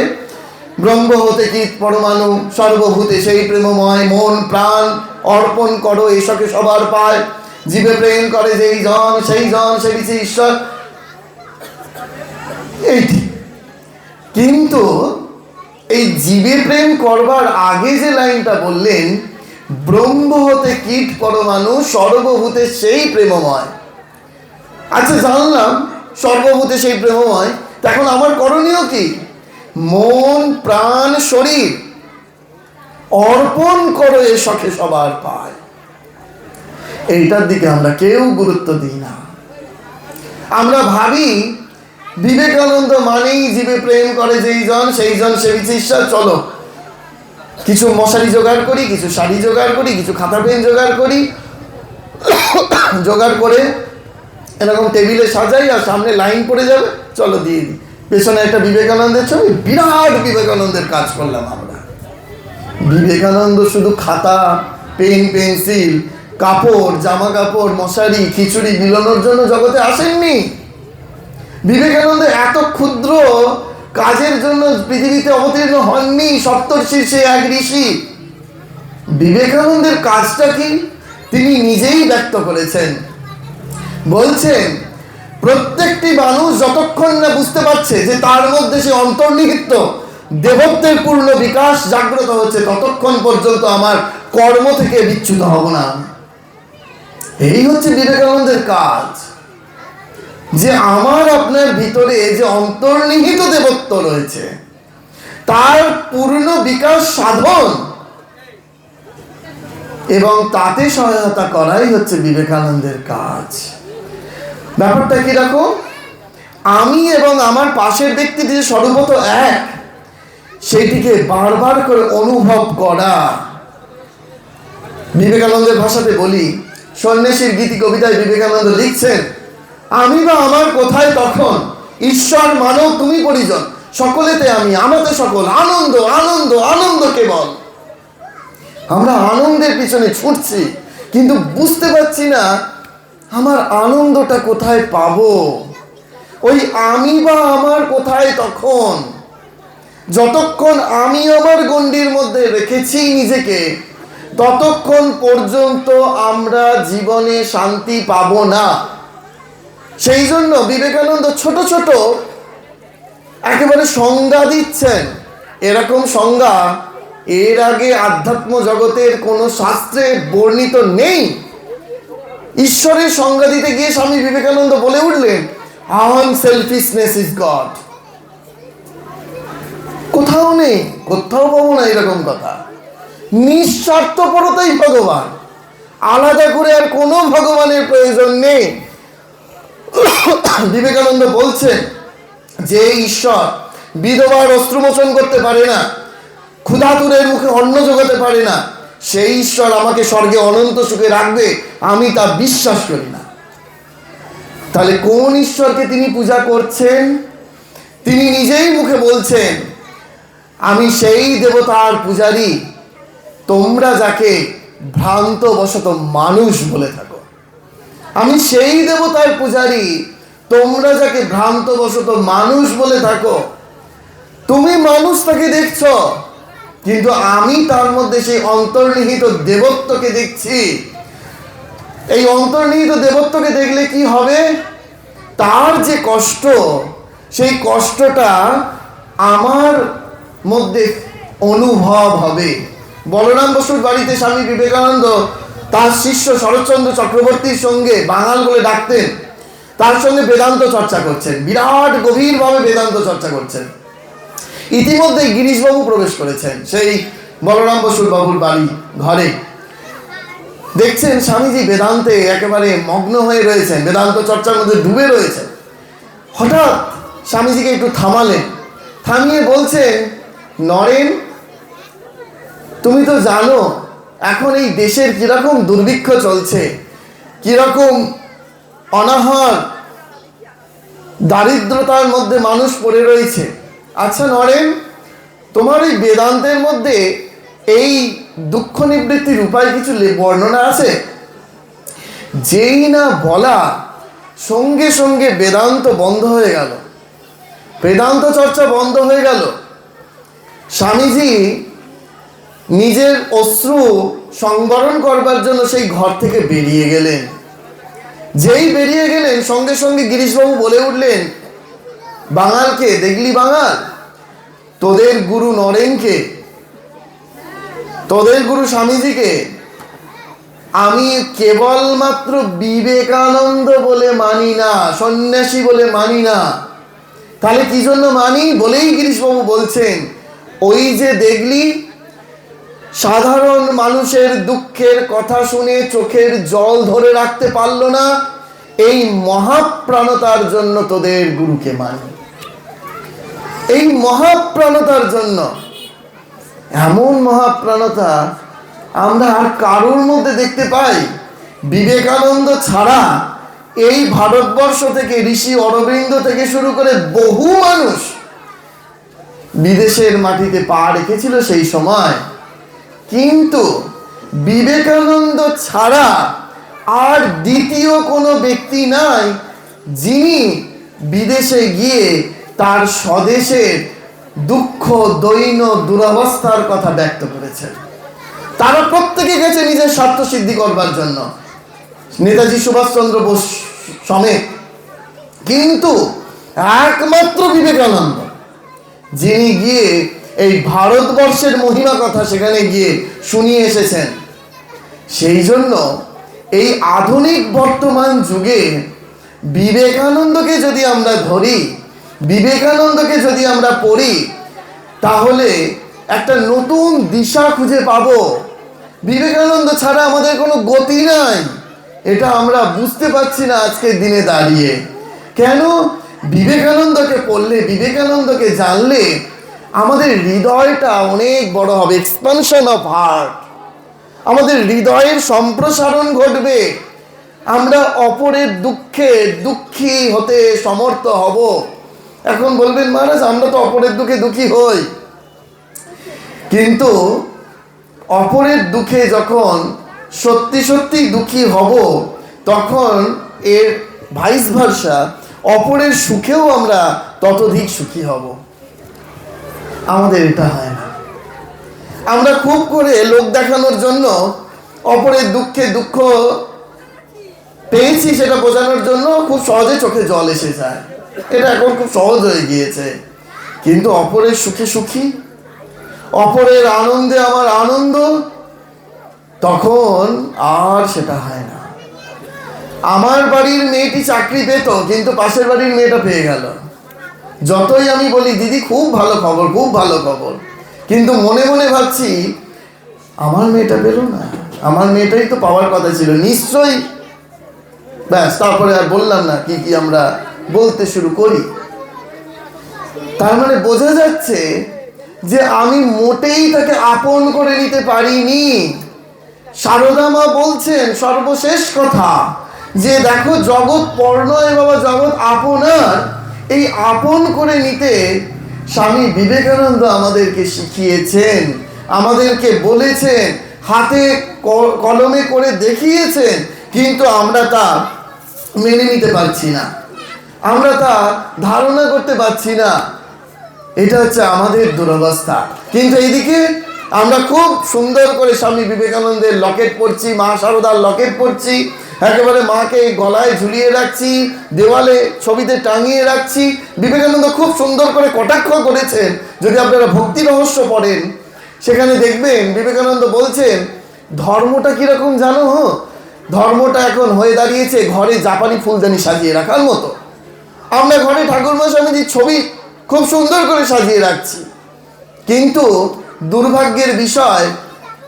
ব্রহ্ম হতে কীট পরমাণু, সর্বভূতে সেই প্রেমময়, মন প্রাণ অর্পণ করো এসকে সবার পায়, জীবে প্রেম করে যেই জন সেই জন সেবিছে ঈশ্বর। এইটি কিন্তু এই জীবে প্রেম করবার আগে যে লাইনটা বললেন, ব্রহ্ম হতে কীট পরমাণু, সর্বভূতে সেই প্রেমময়। আচ্ছা, জানলাম সর্বভূতে সেই প্রেমময়, এখন আমার করণীয় কি? মন প্রাণ শরীর অর্পণ করো এ সখে সবার পায়। এইটার দিকে আমরা কেউ গুরুত্ব দিই না। আমরা ভাবি বিবেকানন্দ মানেই জীবে প্রেম করে যেই জন সেই জন সেবিছে ঈশ্বর। চলো কিছু মশারি জোগাড় করি, কিছু শাড়ি জোগাড় করি, কিছু খাতা পেন জোগাড় করি, জোগাড় করে এরকম টেবিলে সাজাই, আর সামনে লাইন পড়ে যাবে, চলো দিয়ে দিই। পেছনে একটা বিবেকানন্দের ছবি, বিরাট বিবেকানন্দের কাজ করলাম আমরা। বিবেকানন্দ শুধু খাতা পেন পেন্সিল কাপড় জামা কাপড় মশারি খিচুড়ি বিলোনোর জন্য জগতে আসেননি। বিবেকানন্দ এত ক্ষুদ্র কাজের জন্য পৃথিবীতে অবতীর্ণ হননি। সপ্তর্ষির এক ঋষি। বিবেকানন্দের কাজটা কি তিনি নিজেই ব্যক্ত করেছেন। বলছেন, প্রত্যেকটি মানুষ যতক্ষণ না বুঝতে পারছে যে তার মধ্যে সে অন্তর্নিহিত দেবত্বের পূর্ণ বিকাশ জাগ্রত হচ্ছে, ততক্ষণ পর্যন্ত আমার কর্ম থেকে বিচ্যুত হব না। এই হচ্ছে বিবেকানন্দের কাজ, যে আমার আপনার ভিতরে যে অন্তর্নিহিত দেবত্ব রয়েছে তার পূর্ণ বিকাশ সাধন এবং তাতে সহায়তা করাই হচ্ছে বিবেকানন্দের কাজ। ব্যাপারটা কি রাখো, আমি এবং আমার পাশের ব্যক্তিটি যে সর্বত এক, সেইটিকে বারবার করে অনুভব করা। বিবেকানন্দের ভাষাতে বলি, সন্ন্যাসীর গীতি কবিতায় বিবেকানন্দ লিখছেন, আমি বা আমার কোথায় তখন, ঈশ্বর মানব তুমি পরিজন, সকলেতে আমি আমাতে সকল, আনন্দ আনন্দ আনন্দ কেবল। আমরা আনন্দের পিছনে ছুটছি, কিন্তু বুঝতে পারছি না আমার আনন্দটা কোথায় পাবো। ওই আমি বা আমার কোথায় তখন, যতক্ষণ আমি আমার গণ্ডির মধ্যে রেখেছি নিজেকে, ততক্ষণ পর্যন্ত আমরা জীবনে শান্তি পাবো না। সেই জন্য বিবেকানন্দ ছোট ছোট একেবারে সংজ্ঞা দিচ্ছেন। এরকম সংজ্ঞা এর আগে আধ্যাত্ম জগতের কোনো শাস্ত্রে বর্ণিত নেই। ঈশ্বরের সংজ্ঞা দিতে গিয়ে স্বামী বিবেকানন্দ বলে উঠলেন, আনসেলফিশনেস ইজ গড। কোথাও নেই, কোথাও পাবো না এরকম কথা। নিঃস্বার্থপরতাই ভগবান, আলাদা করে আর কোনো ভগবানের প্রয়োজন নেই। বিবেকানন্দ বলছেন, যে ঈশ্বর বিধবার অস্ত্রমোচন করতে পারে না, ক্ষুধাতুরের মুখে অন্ন জোগাতে পারে না, সেই ঈশ্বর আমাকে স্বর্গে অনন্ত সুখে রাখবে, আমি তা বিশ্বাস করি না। তাহলে কোন ঈশ্বরকে তিনি পূজা করছেন? তিনি নিজেই মুখে বলছেন, আমি সেই দেবতার পূজারী তোমরা যাকে ভ্রান্তবশত মানুষ বলে থাকো। আমি সেই দেবতার পূজারী তোমরা যাকে ভ্রান্তবশত মানুষ বলে থাকো। তুমি মানুষটাকে দেখছ, কিন্তু আমি তার মধ্যে সেই অন্তর্নিহিত দেবত্বকে দেখছি। এই অন্তর্নিহিত দেবত্বকে দেখলে কি হবে? তার যে কষ্ট, সেই কষ্টটা আমার মধ্যে অনুভব হবে। বলরাম বসুর বাড়িতে স্বামী বিবেকানন্দ তার শিষ্য শরৎচন্দ্র চক্রবর্তীর সঙ্গে বাঙাল বলে ডাকতেন, তার সঙ্গে বেদান্ত চর্চা করছেন, বিরাট গভীরভাবে বেদান্ত চর্চা করছেন। ইতিমধ্যে গিরিশবাবু প্রবেশ করেছেন সেই বলরাম বসুর বাবুর বাড়ি ঘরে। দেখছেন স্বামীজি বেদান্তে একেবারে মগ্ন হয়ে রয়েছেন, বেদান্ত চর্চার মধ্যে ডুবে রয়েছেন। হঠাৎ স্বামীজিকে একটু থামালেন, থামিয়ে বলছেন, নরেন, তুমি তো জানো এখন এই দেশের কিরকম দুর্ভিক্ষ চলছে, কিরকম অনাহার দারিদ্রতার মধ্যে মানুষ পড়ে রয়েছে। আচ্ছা নরেন, তোমার এই বেদান্তের মধ্যে এই দুঃখ নিবৃত্তির উপায় কিছু বর্ণনা আছে? যেই না বলা, সঙ্গে সঙ্গে বেদান্ত বন্ধ হয়ে গেল, বেদান্ত চর্চা বন্ধ হয়ে গেল। স্বামীজি নিজের অশ্রু সংবরণ করবার জন্য সেই ঘর থেকে বেরিয়ে গেলেন। যেই বেরিয়ে গেলেন, সঙ্গে সঙ্গে গিরিশবাবু বলে উঠলেন, বাঙালকে দেখলি? বাঙাল, তোদের গুরু নরেনকে, তোদের গুরু স্বামীজিকে আমি কেবলমাত্র বিবেকানন্দ বলে মানি না, সন্ন্যাসী বলে মানি না। তাহলে কি জন্য মানি? বলেই গিরিশবাবু বলছেন, ওই যে দেখলি সাধারণ মানুষের দুঃখের কথা শুনে চোখের জল ধরে রাখতে পারলো না, এই মহাপ্রাণতার জন্য তোদের গুরুকে মানি। এই মহাপ্রাণতার জন্য, এমন মহাপ্রাণতা আমরা আর কারোর মধ্যে দেখতে পাই? বিবেকানন্দ ছাড়া এই ভারতবর্ষ থেকে ঋষি অরবিন্দ থেকে শুরু করে বহু মানুষ বিদেশের মাটিতে পা রেখেছিল সেই সময়, কিন্তু বিবেকানন্দ ছাড়া আর দ্বিতীয় কোনো ব্যক্তি নাই যিনি বিদেশে গিয়ে তার স্বদেশের দুঃখ দৈন্য দুরবস্থার কথা ব্যক্ত করেছেন। তারা প্রত্যেকে গেছে নিজের স্বার্থ সিদ্ধি করবার জন্য, নেতাজি সুভাষচন্দ্র বোস সমেত। কিন্তু একমাত্র বিবেকানন্দ, যিনি গিয়ে এই ভারতবর্ষের মহিমা কথা সেখানে গিয়ে শুনিয়ে এসেছেন। সেই জন্য এই আধুনিক বর্তমান যুগে বিবেকানন্দকে যদি আমরা ধরি, বিবেকানন্দকে যদি আমরা পড়ি, তাহলে একটা নতুন দিশা খুঁজে পাবো। বিবেকানন্দ ছাড়া আমাদের কোনো গতি নাই, এটা আমরা বুঝতে পারছি না আজকের দিনে দাঁড়িয়ে। কেন? বিবেকানন্দকে পড়লে, বিবেকানন্দকে জানলে আমাদের হৃদয়টা অনেক বড় হবে, এক্সপানশন অফ হার্ট, আমাদের হৃদয়ের সম্প্রসারণ ঘটবে। আমরা অপরের দুঃখে দুঃখী হতে সমর্থ হব। এখন বলবেন মহারাজ, আমরা তো অপরের দুঃখে দুঃখী হই, কিন্তু অপরের দুঃখে যখন সত্যি সত্যি দুঃখী হব, তখন এর ভাইস ভার্সা অপরের সুখেও আমরা ততোধিক সুখী হব। আমাদের এটা হয় না। আমরা খুব করে লোক দেখানোর জন্য অপরের দুঃখে দুঃখ পেয়েছি সেটা বোঝানোর জন্য খুব সহজে চোখে জল এসে যায়, এটা এখন খুব সহজ হয়ে গিয়েছে। কিন্তু অপরের সুখে সুখী, অপরের আনন্দে আমার আনন্দ, তখন আর সেটা হয় না। আমার বাড়ির মেয়েটি চাকরি পেত, কিন্তু পাশের বাড়ির মেয়েটা পেয়ে গেল। যতই আমি বলি দিদি খুব ভালো খবর, খুব ভালো খবর, কিন্তু মনে মনে ভাবছি আমার মেয়েটা পেল না, আমার মেয়েটাই তো পাওয়ার কথা ছিল নিশ্চয়ই। ব্যাস, তারপরে আর বললাম না কি কি আমরা বলতে শুরু করি। তার মানে বোঝা যাচ্ছে যে আমি মোটেই তাকে আপন করে নিতে পারিনি। সারদা মা বলছেন সর্বশেষ কথা, যে দেখো জগৎ পর নয় বাবা, জগৎ আপনার। এই আপন করে নিতে স্বামী বিবেকানন্দ আমাদেরকে শিখিয়েছেন, আমাদেরকে বলেছেন, হাতে কলমে করে দেখিয়েছেন, কিন্তু আমরা তা মেনে নিতে পারছি না, আমরা তা ধারণা করতে পারছি না। এটা হচ্ছে আমাদের দুরবস্থা। কিন্তু এইদিকে আমরা খুব সুন্দর করে স্বামী বিবেকানন্দের লকেট পরছি, মা সারদার লকেট পরছি, একেবারে মাকে গলায় ঝুলিয়ে রাখছি, দেওয়ালে ছবিতে টাঙিয়ে রাখছি। বিবেকানন্দ খুব সুন্দর করে কটাক্ষ করেছেন। যদি আপনারা ভক্তি রহস্য পড়েন, সেখানে দেখবেন বিবেকানন্দ বলছেন ধর্মটা কিরকম জানো? ধর্মটা এখন হয়ে দাঁড়িয়েছে ঘরে জাপানি ফুলদানি সাজিয়ে রাখার মতো। আমরা ঘরে ঠাকুরমা স্বামীজির ছবি খুব সুন্দর করে সাজিয়ে রাখছি, কিন্তু দুর্ভাগ্যের বিষয়,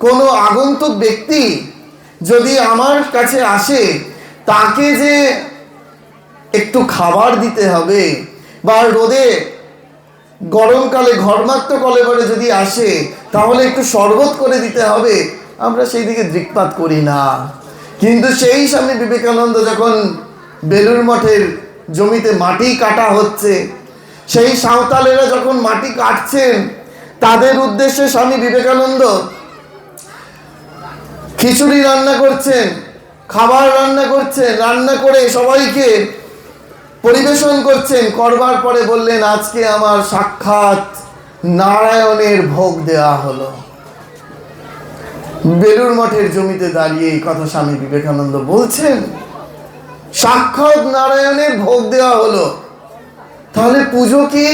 কোনো আগন্তুক ব্যক্তি যদি আমার কাছে আসে, তাকে যে একটু খাবার দিতে হবে, বা রোদে গরমকালে ঘর্মাক্ত কলেবরে যদি আসে, তাহলে একটু শরবত করে দিতে হবে, আমরা সেই দিকে দৃকপাত করি না। কিন্তু সেই স্বামী বিবেকানন্দ যখন বেলুড় মঠের জমিতে মাটি কাটা হচ্ছে, সেই সাঁওতালেরা যখন মাটি কাটছেন, তাদের উদ্দেশ্যে স্বামী বিবেকানন্দ খিচুড়ি রান্না করছেন, খাবার রান্না করছেন, রান্না করে সবাইকে পরিবেশন করছেন। করবার পরে বললেন, আজকে আমার সাক্ষাৎ নারায়ণের ভোগ দেওয়া হলো। বেলুড় মঠের জমিতে দাঁড়িয়ে এই কথা স্বামী বিবেকানন্দ বলছেন, সাক্ষাৎ নারায়ণের ভোগ দেওয়া হলো। তাহলে পুজো কি?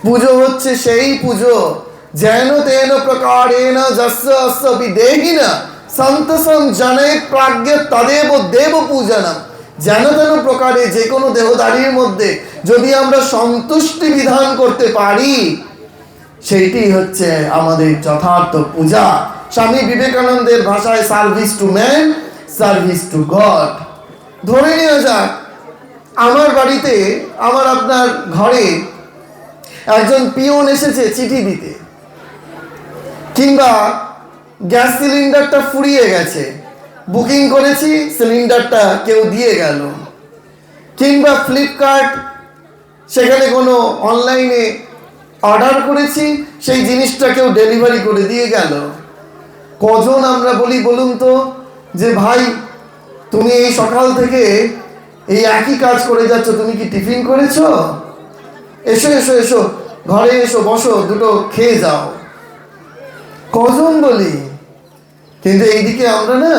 পুজো হচ্ছে সেই পুজো যেন তেন প্রকারেণ যস্য অস্য বিদেহিনা সন্তসং জনে প্রাজ্ঞ তদেব দেব পূজনম। যেন তেন প্রকারে যে কোনো দেহধারীর মধ্যে যদি আমরা সন্তুষ্টি বিধান করতে পারি, সেইটি হচ্ছে আমাদের যথার্থ পূজা। স্বামী বিবেকানন্দের ভাষায় service to man, service to god. ধরে নেওয়া যাক আমার বাড়িতে, আমার আপনার ঘরে একজন পিয়ন এসেছে চিঠি দিতে, কিংবা গ্যাস সিলিন্ডারটা ফুরিয়ে গেছে, বুকিং করেছি, সিলিন্ডারটা কেউ দিয়ে গেল, কিংবা ফ্লিপকার্ট সেখানে কোনো অনলাইনে অর্ডার করেছি, সেই জিনিসটা কেউ ডেলিভারি করে দিয়ে গেল। কজন আমরা বলি বলুন তো যে ভাই তুমি এই সকাল থেকে এই একই কাজ করে যাচ্ছ, তুমি কি টিফিন করেছো? এসো এসো এসো, ঘরে এসো, বসো, দুটো খেয়ে যাও। কজন বলি, কিন্তু এইদিকে আমরা না,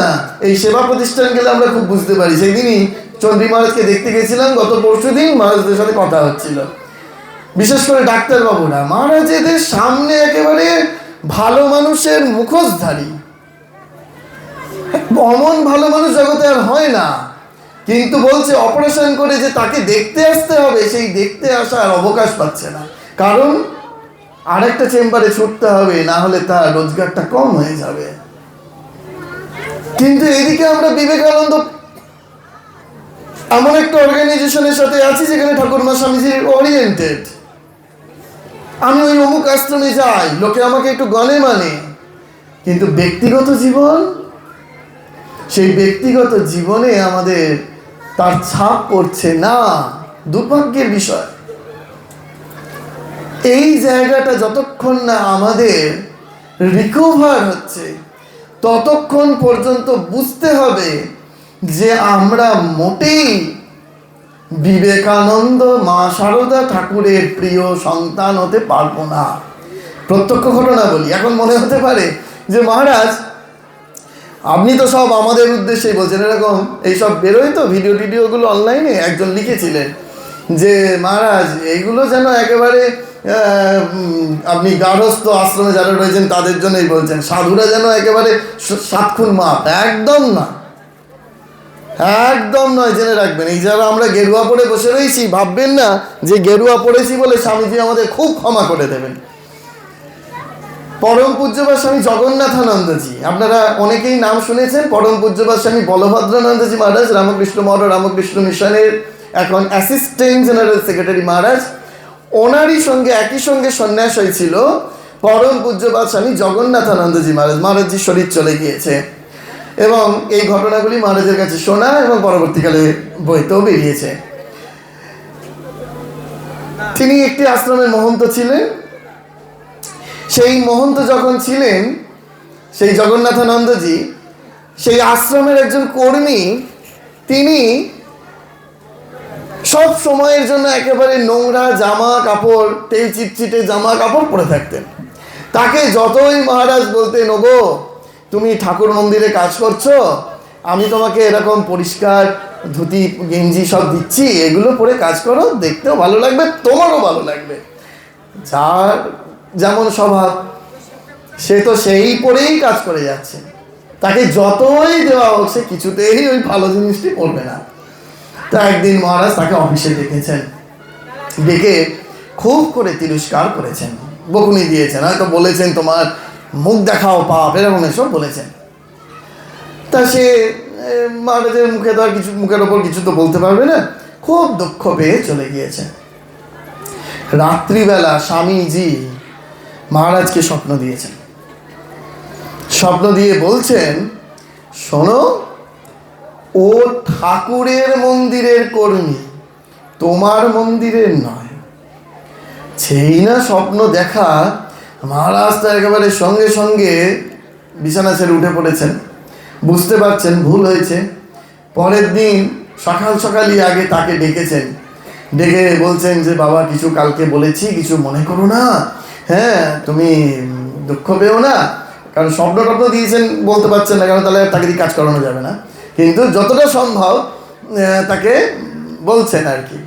এই সেবা প্রতিষ্ঠান গেলে আমরা খুব বুঝতে পারি। সেই দিনই চন্দ্রী মহারাজকে দেখতে গেছিলাম, গত পরশু দিন মহারাজদের সাথে কথা হচ্ছিল, বিশেষ করে ডাক্তারবাবুরা। মহারাজ এদের সামনে একেবারে ভালো মানুষের মুখোশধারী, অমন ভালো মানুষ জগতে আর হয় না। কিন্তু বলছে অপারেশন করে যে তাকে দেখতে আসতে হবে, সেই দেখতে আসার অবকাশ পাচ্ছে না, কারণ আরেকটা চেম্বারে ছুটতে হবে, না হলে তার রোজগারটা কম হয়ে যাবে। কিন্তু এদিকে আমরা বিবেকানন্দ এমন একটা অর্গানাইজেশনের সাথে আছি যেখানে ঠাকুরমা স্বামীজির ওরিয়েন্টেড। আমি ওই অমুক আশ্রমে যাই, লোকে আমাকে একটু গণে মানে, কিন্তু ব্যক্তিগত জীবন, সেই ব্যক্তিগত জীবনে আমাদের তার ছাপ পড়ছে না। দুর্ভাগ্যের বিষয়। এই জায়গাটা যতক্ষণ না আমাদের রিকভার হচ্ছে, ততক্ষণ পর্যন্ত বুঝতে হবে যে আমরা মোটেই বিবেকানন্দ মা শারদা ঠাকুরের প্রিয় সন্তান হতে পারবো না। প্রত্যক্ষ ঘটনা বলি, এখন মনে হতে পারে যে মহারাজ আপনি তো সব আমাদের উদ্দেশ্যেই বলছেন, এরকম এইসব বেরোয় তো ভিডিওগুলো অনলাইনে। একজন লিখেছিলেন যে মহারাজ এইগুলো যেন একেবারে আপনি গার্হস্থ আশ্রমে যারা রয়েছেন তাদের জন্যই বলছেন, সাধুরা যেন একেবারে 7 খুন মাপ। একদম না, একদম নয়, জেনে রাখবেন। এই যারা আমরা গেরুয়া পরে বসে রয়েছি, ভাববেন না যে গেরুয়া পড়েছি বলে স্বামীজি আমাদের খুব ক্ষমা করে দেবেন। পরম পূজ্যপাদ স্বামী জগন্নাথানন্দজি, আপনারা অনেকেই নাম শুনেছেন। পরম পূজ্যপাদ স্বামী বলভদ্রানন্দজি মহারাজ রামকৃষ্ণ মঠ রামকৃষ্ণ মিশনের এখন অ্যাসিস্ট্যান্ট জেনারেল সেক্রেটারি মহারাজ, ওনারই সঙ্গে একই সঙ্গে সন্ন্যাস হয়েছিল পরম পূজ্যপাদ স্বামী জগন্নাথানন্দজি মহারাজ। মহারাজজির শরীর চলে গিয়েছে এবং এই ঘটনাগুলি মহারাজের কাছে শোনা এবং পরবর্তীকালে বইতেও বেরিয়েছে। তিনি একটি আশ্রমের মহন্ত ছিলেন। সেই মহন্ত যখন ছিলেন, সেই জগন্নাথানন্দজি সেই আশ্রমের একজন কর্মী, তিনি সব সময়ের জন্য একেবারে নোংরা জামা কাপড়, তেল চিটচিটে জামা কাপড় পরে থাকতেন। তাকে যতই মহারাজ বলতেন, ওগো তুমি ঠাকুর মন্দিরে কাজ করছো, আমি তোমাকে এরকম পরিষ্কার ধুতি গেঞ্জি সব দিচ্ছি, এগুলো পরে কাজ করো, দেখতেও ভালো লাগবে, তোমারও ভালো লাগবে। যার যেমন স্বভাব, সে তো সেই পরেই কাজ করে যাচ্ছে। তাকে যতই দেওয়া হোক সে কিছুতেই ওই ভালো জিনিসটি করবে না। তা একদিন মহারাজ তাকে অফিসে ডেকেছেন, ডেকে খুব করে তিরস্কার করেছেন, বকুনি দিয়েছেন, হয়তো বলেছেন তোমার মুখ দেখাও পাপ, এরকম এসব বলেছেন। তা সে মহারাজের মুখে তো আর কিছু, মুখের ওপর কিছু তো বলতে পারবে না, খুব দুঃখ পেয়ে চলে গিয়েছে। রাত্রিবেলা স্বামীজি মহারাজকে স্বপ্ন দিয়েছেন। স্বপ্ন দিয়ে বলছেন, শোনো, ও ঠাকুরের মন্দিরের কর্মী, তোমার মন্দিরের নয়। সেই না স্বপ্ন দেখা, মহারাজ তো একেবারে সঙ্গে সঙ্গে বিছানা ছেড়ে উঠে পড়েছেন, বুঝতে পারছেন ভুল হয়েছে। পরের দিন সকাল সকালই আগে তাকে ডেকেছেন, ডেকে বলছেন যে বাবা কিছু কালকে বলেছি, কিছু মনে করো না, হ্যাঁ তুমি দুঃখ পেও না। কারণ স্বপ্ন টপ্ন দিয়েছেন বলতে পারছেন না, কারণ তাহলে তাকে দিয়ে কাজ করানো যাবে না, কিন্তু যতটা সম্ভব তাকে বলছেন আর কি,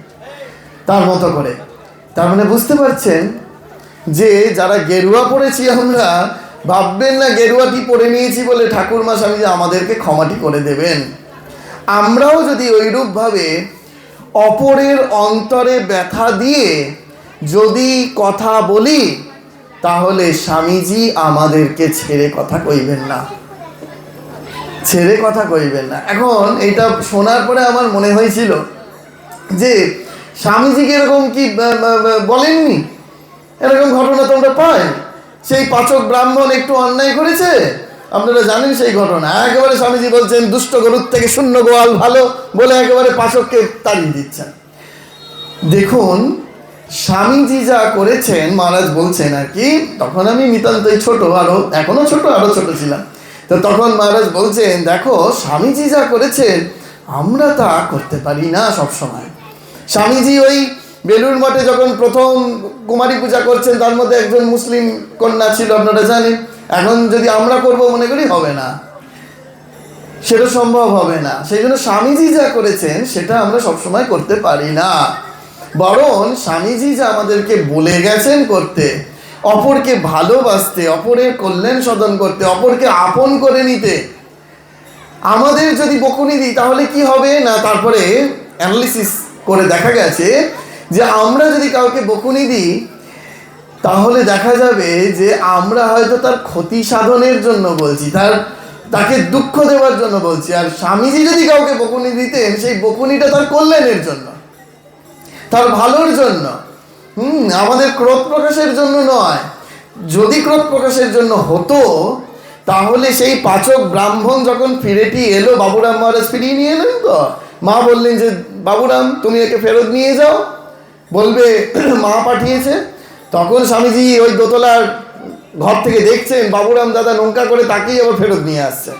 তার মতো করে। তার মানে বুঝতে পারছেন যে যারা গেরুয়া পড়েছি আমরা, ভাববেন না গেরুয়াটি পরে নিয়েছি বলে ঠাকুরমা স্বামীজি আমাদেরকে ক্ষমাটি করে দেবেন। আমরাও যদি ওইরূপভাবে অপরের অন্তরে ব্যথা দিয়ে যদি কথা বলি, তাহলে স্বামীজি আমাদেরকে ছেড়ে কথা কইবেন না, ছেড়ে কথা কইবেন না। এখন এটা শোনার পরে আমার মনে হয়েছিল যে স্বামীজিকে এরকম কি বলেননি? এরকম ঘটনা তোমরা পাই। সেই পাচক ব্রাহ্মণ একটু অন্যায় করেছে, আপনারা জানেন সেই ঘটনা। একেবারে স্বামীজি বলছেন দুষ্ট গরুর থেকে শূন্য গোয়াল ভালো, বলে একেবারে পাচককে তাড়িয়ে দিচ্ছেন। দেখুন স্বামীজি যা করেছেন, মহারাজ বলছেন আর কি, তখন আমি নিতান্তই ছোট, আরো এখনো ছোট, আরো ছোট ছিলাম। তো তখন মহারাজ বলছেন, দেখো স্বামীজি যা করেছেন আমরা তা করতে পারি না সব সময়। স্বামীজি ওই বেলুড় মঠে যখন প্রথম কুমারী পূজা করছেন, তার মধ্যে একজন মুসলিম কন্যা ছিল, আপনারা জানেন। এখন যদি আমরা করব মনে করি হবে না, সেটা সম্ভব হবে না। সেই জন্য স্বামীজি যা করেছেন সেটা আমরা সবসময় করতে পারি না। বরং স্বামীজি যা আমাদেরকে বলে গেছেন করতে, অপরকে ভালোবাসতে, অপরের কল্যাণ সাধন করতে, অপরকে আপন করে নিতে, আমাদের যদি বকুনি দিই তাহলে কি হবে না, তারপরে অ্যানালিসিস করে দেখা গেছে যে আমরা যদি কাউকে বকুনি দিই তাহলে দেখা যাবে যে আমরা হয়তো তার ক্ষতি সাধনের জন্য বলছি, তাকে দুঃখ দেওয়ার জন্য বলছি। আর স্বামীজি যদি কাউকে বকুনি দিতেন, সেই বকুনিটা তার কল্যাণের জন্য, তার ভালোর জন্য, আমাদের ক্রোধ প্রকাশের জন্য নয়। যদি ক্রোধ প্রকাশের জন্য হতো তাহলে সেই পাচক ব্রাহ্মণ যখন ফিরেটি এলো, বাবুরাম মহারাজ ফিরিয়ে নিয়ে এলেন তো, মা বললেন যে বাবুরাম তুমি একে ফেরত নিয়ে যাও, বলবে মা পাঠিয়েছে। তখন স্বামীজি ওই দোতলার ঘর থেকে দেখছেন বাবুরাম দাদা নৌকা করে তাকিয়ে আবার ফেরত নিয়ে আসছে।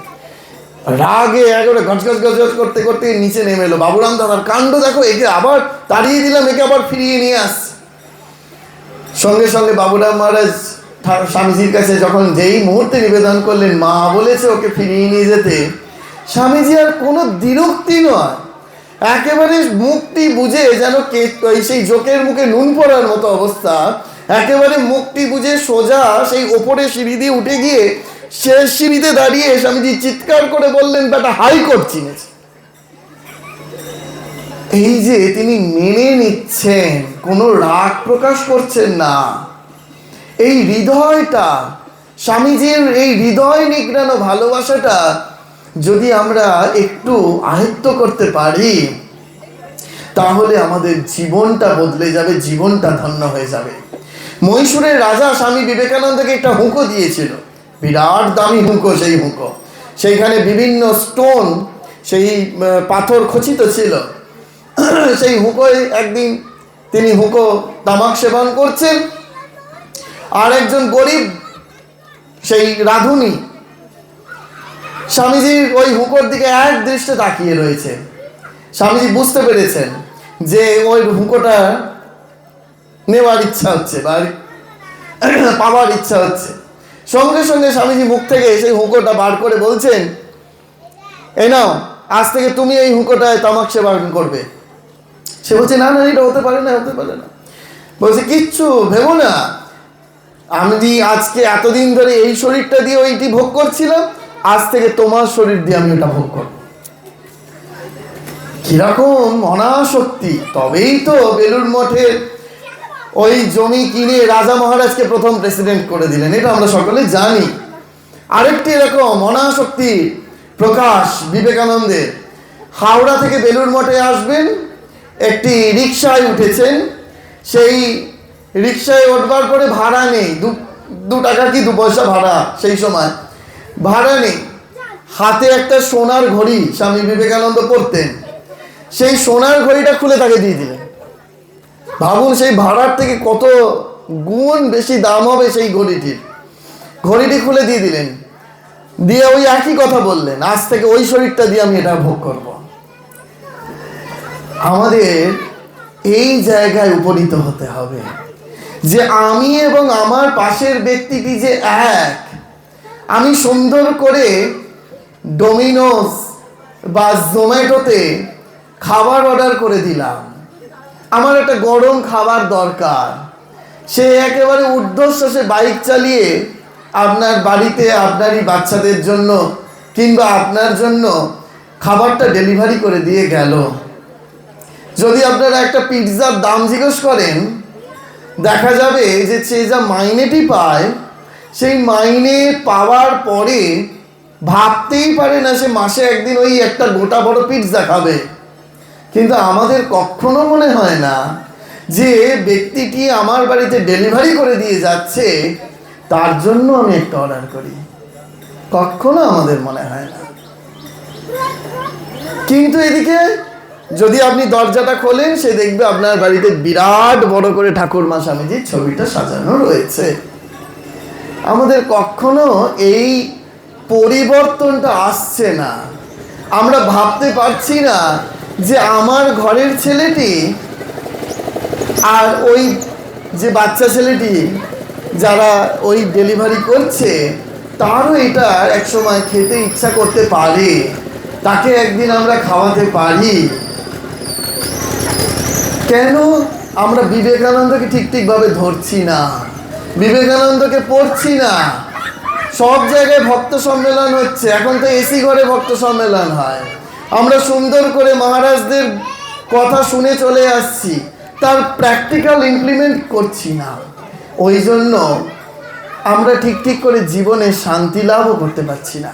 রাগে একবারে গজগজ গজগজ করতে করতে নিচে নেমে এলো, বাবুরাম দাদার কাণ্ড দেখো, একে আবার তাড়িয়ে দিলাম, একে আবার ফিরিয়ে নিয়ে আসছে। সঙ্গে সঙ্গে বাবুরাম মহারাজ স্বামীজির কাছে যখন যেই মুহূর্তে নিবেদন করলেন, মা বলেছে ওকে ফিরিয়ে নিয়ে যেতে, স্বামীজি আর কোনো দ্বিরুক্তি নয়, একেবারে মুখটি বুঝে, যেন সেই জোকের মুখে নুন পড়ার মতো অবস্থা, একেবারে মুখটি বুঝে সোজা সেই ওপরে সিঁড়ি দিয়ে উঠে গিয়ে শেষ সিঁড়িতে দাঁড়িয়ে স্বামীজি চিৎকার করে বললেন, বেটা হাইকোর্ট চিনেছে। এই যে তিনি মেনে নিচ্ছেন, কোনো রাগ প্রকাশ করছেন না, এই হৃদয়টা, স্বামীজির এই হৃদয় নিগ্রানো ভালোবাসাটা যদি আমরা একটু আয়ত্ত করতে পারি তাহলে আমাদের জীবনটা বদলে যাবে, জীবনটা ধন্য হয়ে যাবে। মহীশূরের রাজা স্বামী বিবেকানন্দকে একটা হুঁকো দিয়েছিল, বিরাট দামি হুঁকো। সেই হুঁকো, সেইখানে বিভিন্ন স্টোন, সেই পাথর খচিত ছিল। সেই হুঁকোয় একদিন তিনি হুঁকো তামাক সেবন করছেন, আর একজন গরিব সেই রাঁধুনি স্বামীজির ওই হুঁকোর দিকে এক দৃষ্টে তাকিয়ে রয়েছে। স্বামীজি বুঝতে পেরেছেন যে ওই হুঁকোটা নেওয়ার ইচ্ছা হচ্ছে বা পাওয়ার ইচ্ছা হচ্ছে। সঙ্গে সঙ্গে স্বামীজি মুখ থেকে সেই হুঁকোটা বার করে বলছেন, এই নাও, আজ থেকে তুমি এই হুঁকোটায় তামাক সেবন করবে। সে বলছে, না না, এটা হতে পারে না, হতে পারে না। বলছে, কিচ্ছু ভেবো না, আমি আজকে এতদিন ধরে এই শরীরটা দিয়ে ওইটি ভোগ করছিলাম, আজ থেকে তোমার শরীর দিয়ে আমি ওটা ভোগ করব। কিরকম অনাসক্তি! তবেই তো বেলুড় মঠের ওই জমি কিনে রাজা মহারাজকে প্রথম প্রেসিডেন্ট করে দিলেন, এটা আমরা সকলে জানি। আরেকটি এরকম অনাসক্তি প্রকাশ বিবেকানন্দের। হাওড়া থেকে বেলুড় মঠে আসবেন, একটি রিকশায় উঠেছেন, সেই রিকশায় উঠবার পরে ভাড়া নেই, 2 টাকা কি 2 পয়সা ভাড়া, সেই সময় ভাড়া নেই। হাতে একটা সোনার ঘড়ি স্বামী বিবেকানন্দ পরতেন, সেই সোনার ঘড়িটা খুলে তাকে দিয়ে দিলেন। ভাবুন, সেই ভাড়ার থেকে কত গুণ বেশি দাম হবে সেই ঘড়িটির। ঘড়িটি খুলে দিয়ে দিলেন, দিয়ে ওই একই কথা বললেন, আজ থেকে ওই শরীরটা দিয়ে আমি এটা ভোগ করব। আমাদের এই জায়গায় উপনীত হতে হবে যে আমি এবং আমার পাশের ব্যক্তিটি যে এক। আমি সুন্দর করে ডোমিনোস বা জোম্যাটোতে খাবার অর্ডার করে দিলাম, আমার একটা গরম খাবার দরকার। সে একেবারে ঊর্ধ্বশ্বাসে বাইক চালিয়ে আপনার বাড়িতে আপনারই বাচ্চাদের জন্য কিংবা আপনার জন্য খাবারটা ডেলিভারি করে দিয়ে গেল। যদি আপনারা একটা পিৎজার দাম জিজ্ঞেস করেন, দেখা যাবে যে সে যা মাইনেটি পায়, সেই মাইনে পাওয়ার পরে ভাবতেই পারে না সে মাসে একদিন ওই একটা গোটা বড় পিৎজা খাবে। কিন্তু আমাদের কখনো মনে হয় না যে ব্যক্তিটি আমার বাড়িতে ডেলিভারি করে দিয়ে যাচ্ছে, তার জন্য আমি একটা অর্ডার করি, কখনো আমাদের মনে হয় না। কিন্তু এদিকে যদি আপনি দরজাটা খোলেন, সে দেখবে আপনার বাড়িতে বিরাট বড় করে ঠাকুরমা স্বামীজির ছবিটা সাজানো রয়েছে। আমাদের কখনো এই পরিবর্তনটা আসছে না। আমরা ভাবতে পারছি না যে আমার ঘরের ছেলেটি আর ওই যে বাচ্চা ছেলেটি যারা ওই ডেলিভারি করছে তারও এটা একসময় খেতে ইচ্ছা করতে পারে, তাকে একদিন আমরা খাওয়াতে পারি। কেন আমরা বিবেকানন্দকে ঠিকভাবে ধরছি না, বিবেকানন্দকে পড়ছি না? সব জায়গায় ভক্ত সম্মেলন হচ্ছে, এখন তো এসি ঘরে ভক্ত সম্মেলন হয়, আমরা সুন্দর করে মহারাজদের কথা শুনে চলে আসছি, তার প্র্যাকটিক্যাল ইমপ্লিমেন্ট করছি না। ওই জন্য আমরা ঠিক করে জীবনে শান্তি লাভও করতে পারছি না।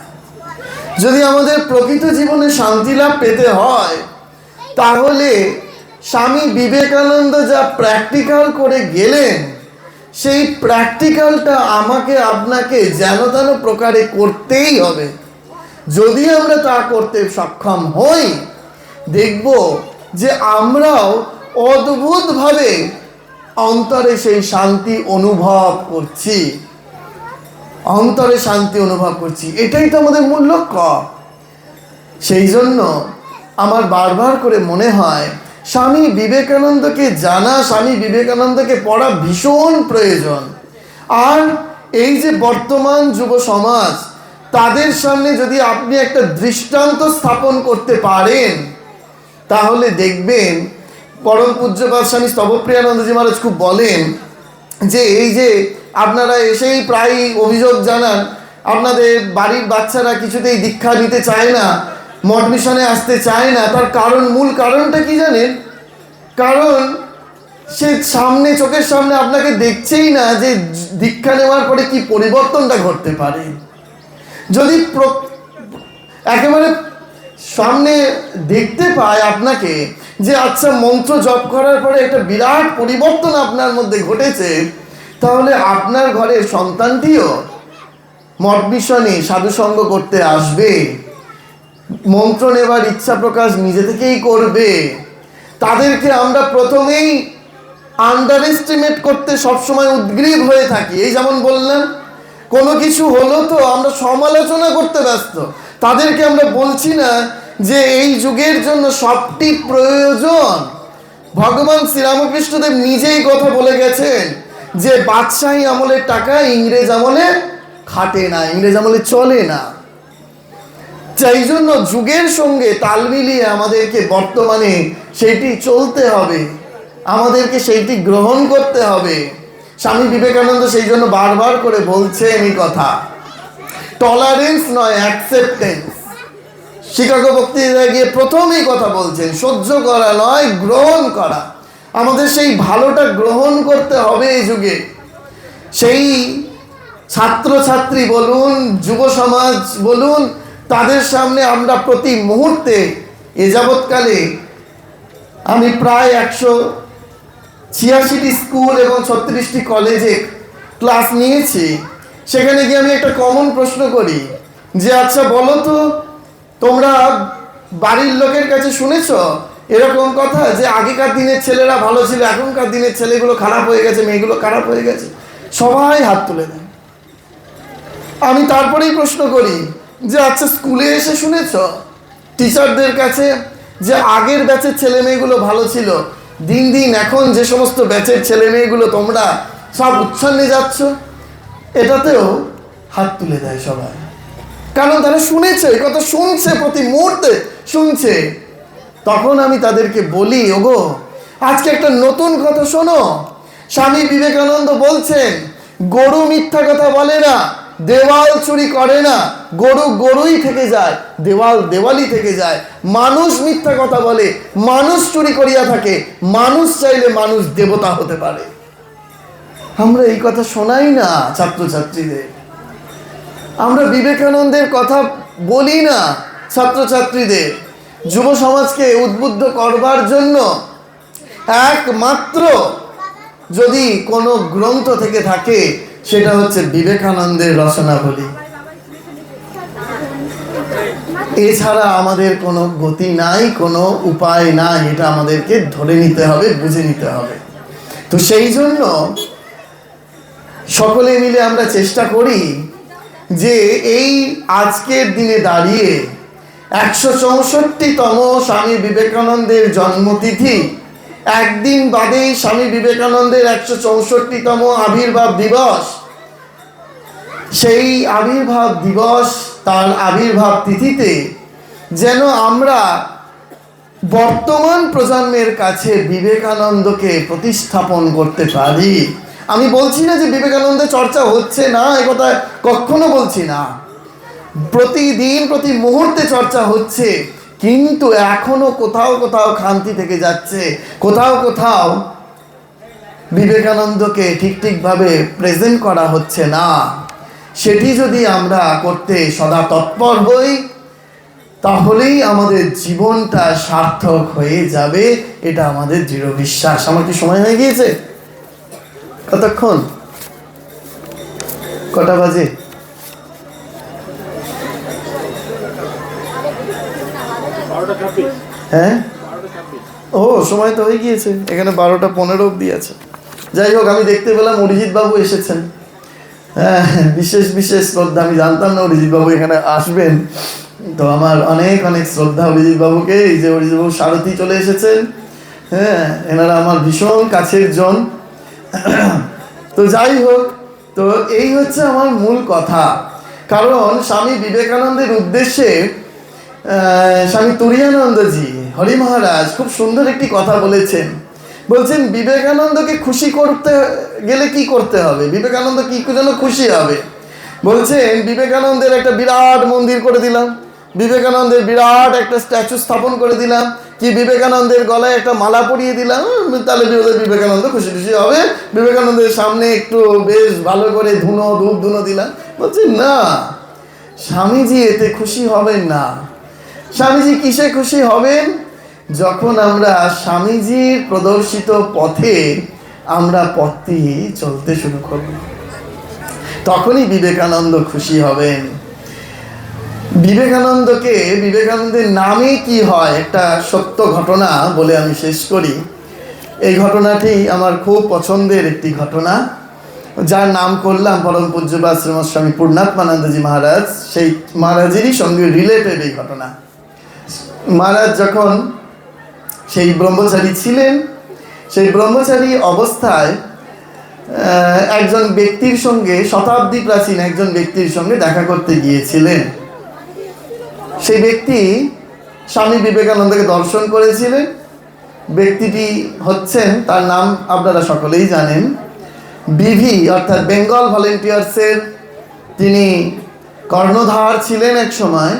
যদি আমাদের প্রকৃত জীবনে শান্তি লাভ পেতে হয়, তাহলে স্বামী বিবেকানন্দ যা প্র্যাকটিক্যাল করে গেলেন, সেই প্র্যাকটিক্যালটা আমাকে আপনাকে যেন তেন প্রকারে করতেই হবে। যদি আমরা তা করতে সক্ষম হই, দেখব যে আমরাও অদ্ভুতভাবে অন্তরে সেই শান্তি অনুভব করছি, অন্তরে শান্তি অনুভব করছি। এটাই তো আমাদের মূল লক্ষ্য। সেই জন্য আমার বারবার করে মনে হয় স্বামী বিবেকানন্দকে জানা, স্বামী বিবেকানন্দকে পড়া ভীষণ প্রয়োজন। আর এই যে বর্তমান যুব সমাজ, তাদের সামনে যদি আপনি একটা দৃষ্টান্ত স্থাপন করতে পারেন, তাহলে দেখবেন পরম পূজ্যপাদ স্বামী স্তবপ্রিয়ানন্দজি মহারাজ খুব বলেন যে এই যে আপনারা এসেই প্রায় অভিযোগ জানান আপনাদের বাড়ির বাচ্চারা কিছুতেই দীক্ষা নিতে চায় না, মঠ মিশনে আসতে চায় না, তার কারণ, মূল কারণটা কি জানেন? কারণ সে সামনে, চোখের সামনে আপনাকে দেখছেই না যে দীক্ষা নেওয়ার পরে কি পরিবর্তনটা ঘটতে পারে। যদি একেবারে সামনে দেখতে পায় আপনাকে যে আচ্ছা মন্ত্র জপ করার পরে একটা বিরাট পরিবর্তন আপনার মধ্যে ঘটেছে, তাহলে আপনার ঘরের সন্তানটিও মঠ মিশনে সাধুসঙ্গ করতে আসবে, মন্ত্র নেবার ইচ্ছা প্রকাশ নিজে থেকেই করবে। তাদেরকে আমরা প্রথমেই আন্ডার এস্টিমেট করতে সবসময় উদ্গ্রীব হয়ে থাকি। এই যেমন বললাম, কোনো কিছু হলো তো আমরা সমালোচনা করতে ব্যস্ত, তাদেরকে আমরা বলছি না যে এই যুগের জন্য সবটি প্রয়োজন। ভগবান শ্রীরামকৃষ্ণদেব নিজেই কথা বলে গেছেন যে বাদশাহী আমলের টাকা ইংরেজ আমলে খাটে না, ইংরেজ আমলে চলে না। সেই জন্য যুগের সঙ্গে তাল মিলিয়ে আমাদেরকে বর্তমানে সেইটি চলতে হবে, আমাদেরকে সেইটি গ্রহণ করতে হবে। স্বামী বিবেকানন্দ সেই জন্য বারবার করে বলছেন এই কথা, টলারেন্স নয় অ্যাকসেপ্টেন্স। শিকাগো বক্তৃতায় গিয়ে প্রথমেই কথা বলছেন, সহ্য করা নয় গ্রহণ করা। আমাদের সেই ভালোটা গ্রহণ করতে হবে এই যুগে। সেই ছাত্রছাত্রী বলুন, যুব সমাজ বলুন, তাদের সামনে আমরা প্রতি মুহূর্তে, এ যাবৎকালে আমি প্রায় 186টি স্কুল এবং 36টি কলেজে ক্লাস নিয়েছি। সেখানে গিয়ে আমি একটা কমন প্রশ্ন করি যে আচ্ছা বলো তো, তোমরা বাড়ির লোকের কাছে শুনেছ এরকম কথা যে আগেকার দিনের ছেলেরা ভালো ছিল, এখনকার দিনের ছেলেগুলো খারাপ হয়ে গেছে, মেয়েগুলো খারাপ হয়ে গেছে? সবাই হাত তুলে দেয়। আমি তারপরেই প্রশ্ন করি যে আচ্ছা স্কুলে এসে শুনেছ টিচারদের কাছে যে আগের ব্যাচের ছেলে মেয়েগুলো ভালো ছিল, দিন দিন এখন যে সমস্ত ব্যাচের ছেলে মেয়েগুলো তোমরা সব উচ্ছন্নে যাচ্ছ? এটাতেও হাত তুলে দেয় সবাই, কারণ তারা শুনেছে, এই কথা শুনছে, প্রতি মুহূর্তে শুনছে। তখন আমি তাদেরকে বলি, ওগো আজকে একটা নতুন কথা শোনো। স্বামী বিবেকানন্দ বলছেন গরু মিথ্যা কথা বলে না, দেওয়াল চুরি করে না, গরু গরুই থেকে যায়, দেওয়াল দেওয়ালই থেকে যায়। মানুষ মিথ্যা কথা বলে, মানুষ চুরি করিয়া থাকে, মানুষ চাইলে মানুষ দেবতা হতে পারে। আমরা এই কথা শোনাই না ছাত্রছাত্রীদের, আমরা বিবেকানন্দের কথা বলি না ছাত্রছাত্রীদের। যুব সমাজকে উদ্বুদ্ধ করবার জন্য একমাত্র যদি কোনো গ্রন্থ থেকে থাকে সেটা হচ্ছে বিবেকানন্দের রচনাবলী। এছাড়া আমাদের কোনো গতি নাই, কোনো উপায় নাই, এটা আমাদেরকে ধরে নিতে হবে, বুঝে নিতে হবে। তো সেই জন্য সকলে মিলে আমরা চেষ্টা করি যে এই আজকের দিনে দাঁড়িয়ে 164তম স্বামী বিবেকানন্দের জন্মতিথি, একদিন বাদেই স্বামী বিবেকানন্দের 164তম আবির্ভাব দিবস। সেই আবির্ভাব দিবস, তার আবির্ভাব তিথিতে যেন আমরা বর্তমান প্রজন্মের কাছে বিবেকানন্দকে প্রতিস্থাপন করতে পারি। আমি বলছি না যে বিবেকানন্দের চর্চা হচ্ছে না, একথা কখনো বলছি না। প্রতিদিন প্রতি মুহূর্তে চর্চা হচ্ছে, কিন্তু এখনো কোথাও কোথাও খামতি থেকে যাচ্ছে, কোথাও কোথাও বিবেকানন্দকে ঠিকভাবে প্রেজেন্ট করা হচ্ছে না। সেটি যদি আমরা করতে সদা তৎপর হই, তাহলেই আমাদের জীবনটা সার্থক হয়ে যাবে, এটা আমাদের দৃঢ় বিশ্বাস। আমার কি সময় হয়ে গিয়েছে? কতক্ষণ? কটা বাজে? হ্যাঁ, ও সময় তো হয়ে গিয়েছে, এখানে 12:15 অবধি আছে। যাই হোক, আমি দেখতে পেলাম অরিজিৎ বাবু এসেছেন। হ্যাঁ, বিশেষ বিশেষ শ্রদ্ধা। আমি জানতাম না অরিজিৎ বাবু এখানে আসবেন, তো আমার অনেক অনেক শ্রদ্ধা অরিজিৎ বাবুকে। এই যে অরিজিৎ বাবু সারথি চলে এসেছেন, হ্যাঁ, এনারা আমার ভীষণ কাছের জন। তো যাই হোক, তো এই হচ্ছে আমার মূল কথা। কারণ স্বামী বিবেকানন্দের উদ্দেশ্যে স্বামী তুরীয়ানন্দজি হরি মহারাজ খুব সুন্দর একটি কথা বলেছেন। বলছেন, বিবেকানন্দকে খুশি করতে গেলে কি করতে হবে, বিবেকানন্দ কি যেন খুশি হবে। বলছেন, বিবেকানন্দের একটা বিরাট মন্দির করে দিলাম, বিবেকানন্দের বিরাট একটা স্ট্যাচু স্থাপন করে দিলাম, কি বিবেকানন্দের গলায় একটা মালা পরিয়ে দিলাম, তাহলে বিবেকানন্দ খুশি খুশি হবে। বিবেকানন্দের সামনে একটু বেশ ভালো করে ধূপ ধুনো দিলাম। বলছেন না, স্বামীজি এতে খুশি হবেন না। স্বামীজি কিসে খুশি হবেন? যখন আমরা স্বামীজির প্রদর্শিত পথে আমরা পথটি চলতে শুরু করব, তখনই বিবেকানন্দ খুশি হবেন। বিবেকানন্দের নামে কি হয়, একটা সত্য ঘটনা বলে আমি শেষ করি। এই ঘটনাটি আমার খুব পছন্দের একটি ঘটনা, যার নাম করলাম পরম পূজ্যপাদ শ্রীমৎ স্বামী পূর্ণাত্মানন্দজি মহারাজ। সেই মহারাজেরই সঙ্গে রিলেটেড এই ঘটনা। মহারাজ যখন সেই ব্রহ্মচারী ছিলেন, সেই ব্রহ্মচারী অবস্থায় একজন ব্যক্তির সঙ্গে, শতাব্দী প্রাচীন একজন ব্যক্তির সঙ্গে দেখা করতে গিয়েছিলেন। সেই ব্যক্তি স্বামী বিবেকানন্দকে দর্শন করেছিলেন। ব্যক্তিটি হচ্ছেন, তার নাম আপনারা সকলেই জানেন, বিভি অর্থাৎ বেঙ্গল ভলেন্টিয়ার্সের তিনি কর্ণধার ছিলেন এক সময়।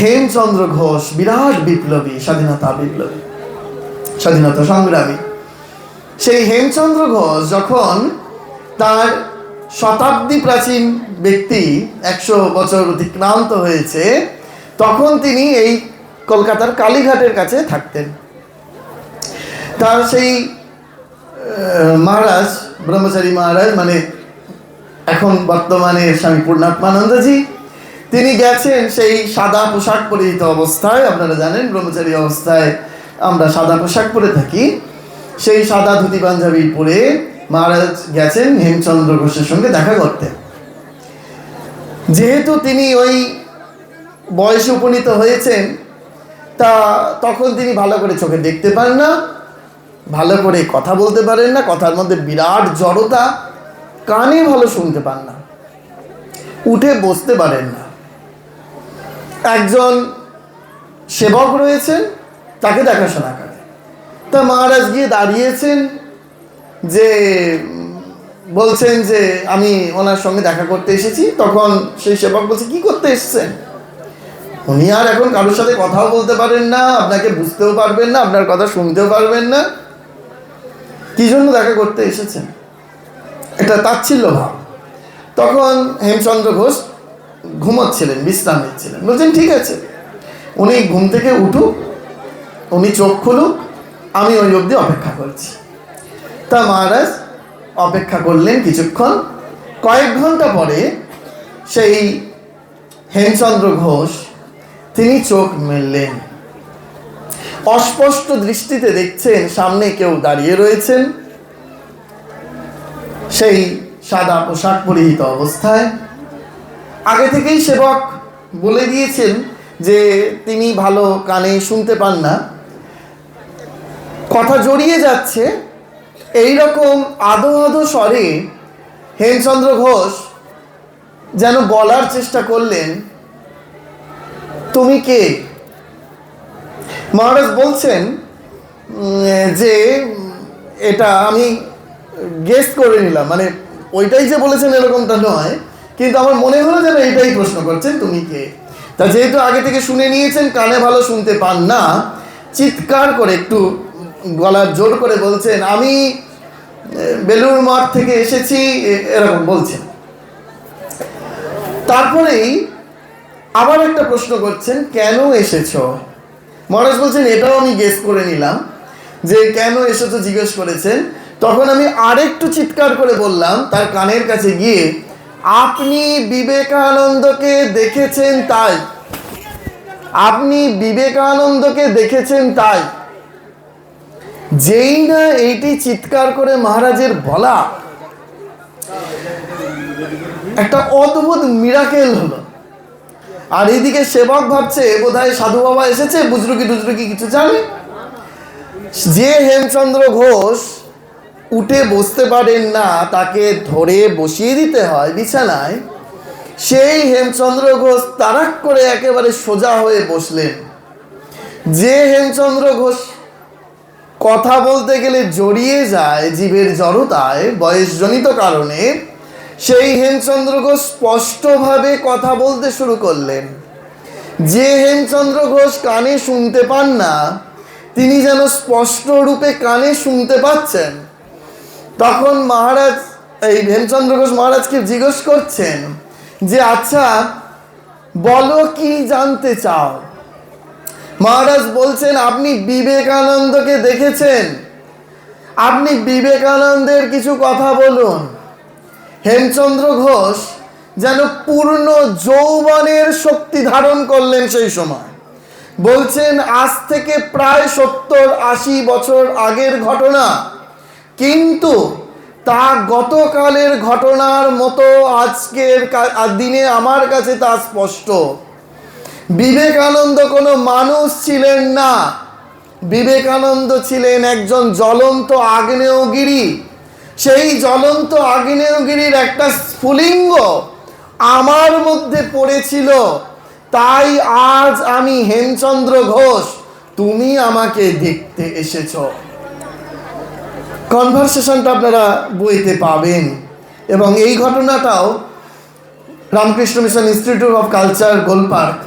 হেমচন্দ্র ঘোষ, বিরাট বিপ্লবী, স্বাধীনতা সংগ্রামী। সেই হেমচন্দ্র ঘোষ যখন তার শতাব্দী প্রাচীন ব্যক্তি 100 বছর অতিক্রান্ত হয়েছে, তখন তিনি এই কলকাতার কালীঘাটের কাছে থাকতেন। তার সেই মহারাজ, ব্রহ্মচারী মহারাজ, মানে এখন বর্তমানে স্বামী পূর্ণাত্মানন্দজি, তিনি গেছেন সেই সাদা পোশাক পরিহিত অবস্থায়। আপনারা জানেন ব্রহ্মচারী অবস্থায় আমরা সাদা পোশাক পরে থাকি। সেই সাদা ধুতি পাঞ্জাবি পরে মহারাজ গেছেন হেমচন্দ্র ঘোষের সঙ্গে দেখা করতে। যেহেতু তিনি ওই বয়সে উপনীত হয়েছেন, তখন তিনি ভালো করে চোখে দেখতে পান না, ভালো করে কথা বলতে পারেন না, কথার মধ্যে বিরাট জড়তা, কানে ভালো শুনতে পান না, উঠে বসতে পারেন না। একজন সেবক রয়েছেন, তাকে দেখাশোনা করে। তা মহারাজ গিয়ে দাঁড়িয়েছেন, যে বলছেন যে আমি ওনার সঙ্গে দেখা করতে এসেছি। তখন সেই সেবক বলছে, কি করতে এসেছেন? উনি আর এখন কারোর সাথে কথাও বলতে পারেন না, আপনাকে বুঝতেও পারবেন না, আপনার কথা শুনতেও পারবেন না, কি জন্য দেখা করতে এসেছেন? এটা তাচ্ছিল্য ভাব। তখন হেমচন্দ্র ঘোষ ঘুমোচ্ছিলেন, বিশ্রাম নিচ্ছিলেন। বলছেন, ঠিক আছে, উনি ঘুম থেকে উঠুক, উনি চোখ খুলুক, আমি ওই অবধি অপেক্ষা করছি। তা মহারাজ অপেক্ষা করলেন কিছুক্ষণ। কয়েক ঘন্টা পরে সেই হেমচন্দ্র ঘোষ তিনি চোখ মেললেন। অস্পষ্ট দৃষ্টিতে দেখছেন সামনে কেউ দাঁড়িয়ে রয়েছেন, সেই সাদা পোশাক পরিহিত অবস্থায়। আগে থেকেই সেবক বলে দিয়েছেন যে তিনি ভালো কানে শুনতে পান না, কথা জড়িয়ে যাচ্ছে, এই রকম আদো আদো স্বরে হেমচন্দ্র ঘোষ যেন বলার চেষ্টা করলেন, তুমি কে? মহারাজ বলছেন যে এটা আমি গেস করে নিলাম, মানে ওইটাই যে বলেছেন এরকমটা নয়, কিন্তু আমার মনে হলো যেন এইটাই প্রশ্ন করছেন, তুমি কে? তা যেহেতু আগে থেকে শুনে নিয়েছেন, কানে ভালো শুনতে পান না, চিৎকার করে একটু গলার জোর করে বলছেন, আমি বেলুড় মঠ থেকে এসেছি, এরকম বলছেন। তারপরেই আবার একটা প্রশ্ন করছেন, কেন এসেছো? মহারাজ বলছেন, এটাও আমি গেস করে নিলাম যে কেন এসেছো জিজ্ঞেস করেছেন। তখন আমি আরেকটু চিৎকার করে বললাম তার কানের কাছে গিয়ে, আপনি বিবেকানন্দকে দেখেছেন তাই, আপনি বিবেকানন্দকে দেখেছেন তাই। যেই না এইটি চিৎকার করে মহারাজের বলা, একটা অদ্ভুত মিরাকেল হলো। আর এইদিকে সেবক ভাবছে বোধহয় সাধু বাবা এসেছে, বুজরুকি টুজরুকি কিছু জানে। যে হেমচন্দ্র ঘোষ উঠে বসতে পারেন না, তাকে ধরে বসিয়ে দিতে হয় বিছানায়, সেই হেমচন্দ্র ঘোষ তারাক করে একেবারে সোজা হয়ে বসলেন। যে হেমচন্দ্র ঘোষ কথা বলতে গেলে জড়িয়ে যায় জীবের জড়তায়, বয়সজনিত কারণে, সেই হেমচন্দ্র ঘোষ স্পষ্টভাবে কথা বলতে শুরু করলেন। যে হেমচন্দ্র ঘোষ কানে শুনতে পান না, তিনি যেন স্পষ্ট রূপে কানে শুনতে পাচ্ছেন। তখন মহারাজ এই হেমচন্দ্র ঘোষ মহারাজকে জিজ্ঞেস করছেন যে, আচ্ছা বলো, কি জানতে চাও? মহারাজ বলছেন, আপনি বিবেকানন্দকে দেখেছেন, আপনি বিবেকানন্দের কিছু কথা বলুন। হেমচন্দ্র ঘোষ যেন পূর্ণ যৌবনের শক্তি ধারণ করলেন সেই সময়। বলছেন, আজ থেকে প্রায় 70-80 বছর আগের ঘটনা, কিন্তু তা গতকালের ঘটনার মতো আজকের দিনে আমার কাছে তা স্পষ্ট। বিবেকানন্দ কোনো মানুষ ছিলেন না, বিবেকানন্দ ছিলেন একজন জ্বলন্ত আগ্নেয়গিরি। সেই জ্বলন্ত আগ্নেয়গিরির একটা স্ফুলিঙ্গ আমার মধ্যে পড়েছিল, তাই আজ আমি হেমচন্দ্র ঘোষ, তুমি আমাকে দেখতে এসেছো। কনভারসেশনটা আপনারা বইতে পাবেন, এবং এই ঘটনাটাও Ramakrishna Mission Institute of Culture, Golpark,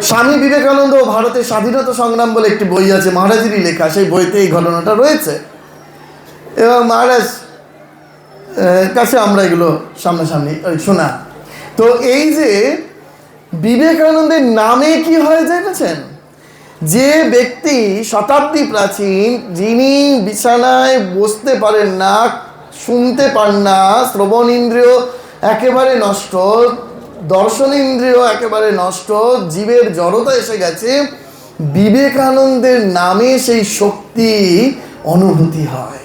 Swami Vivekananda ও ভারতের স্বাধীনতা সংগ্রাম বলে একটি বই আছে, মহারাজেরই লেখা, সেই বইতে এই ঘটনাটা রয়েছে। এবং মহারাজ কাছে আমরা এগুলো সামনাসামনি শোনা। তো এই যে বিবেকানন্দের নামে কি হয় জেনেছেন? যে ব্যক্তি শতাব্দী প্রাচীন, যিনি বিছানায় বসতে পারেন না, শুনতে পান না, শ্রবণ ইন্দ্রিয় একেবারে নষ্ট, দর্শন ইন্দ্রিয় একেবারে নষ্ট, জীবের জড়তা এসে গেছে, বিবেকানন্দের নামে সেই শক্তি অনুভূতি হয়।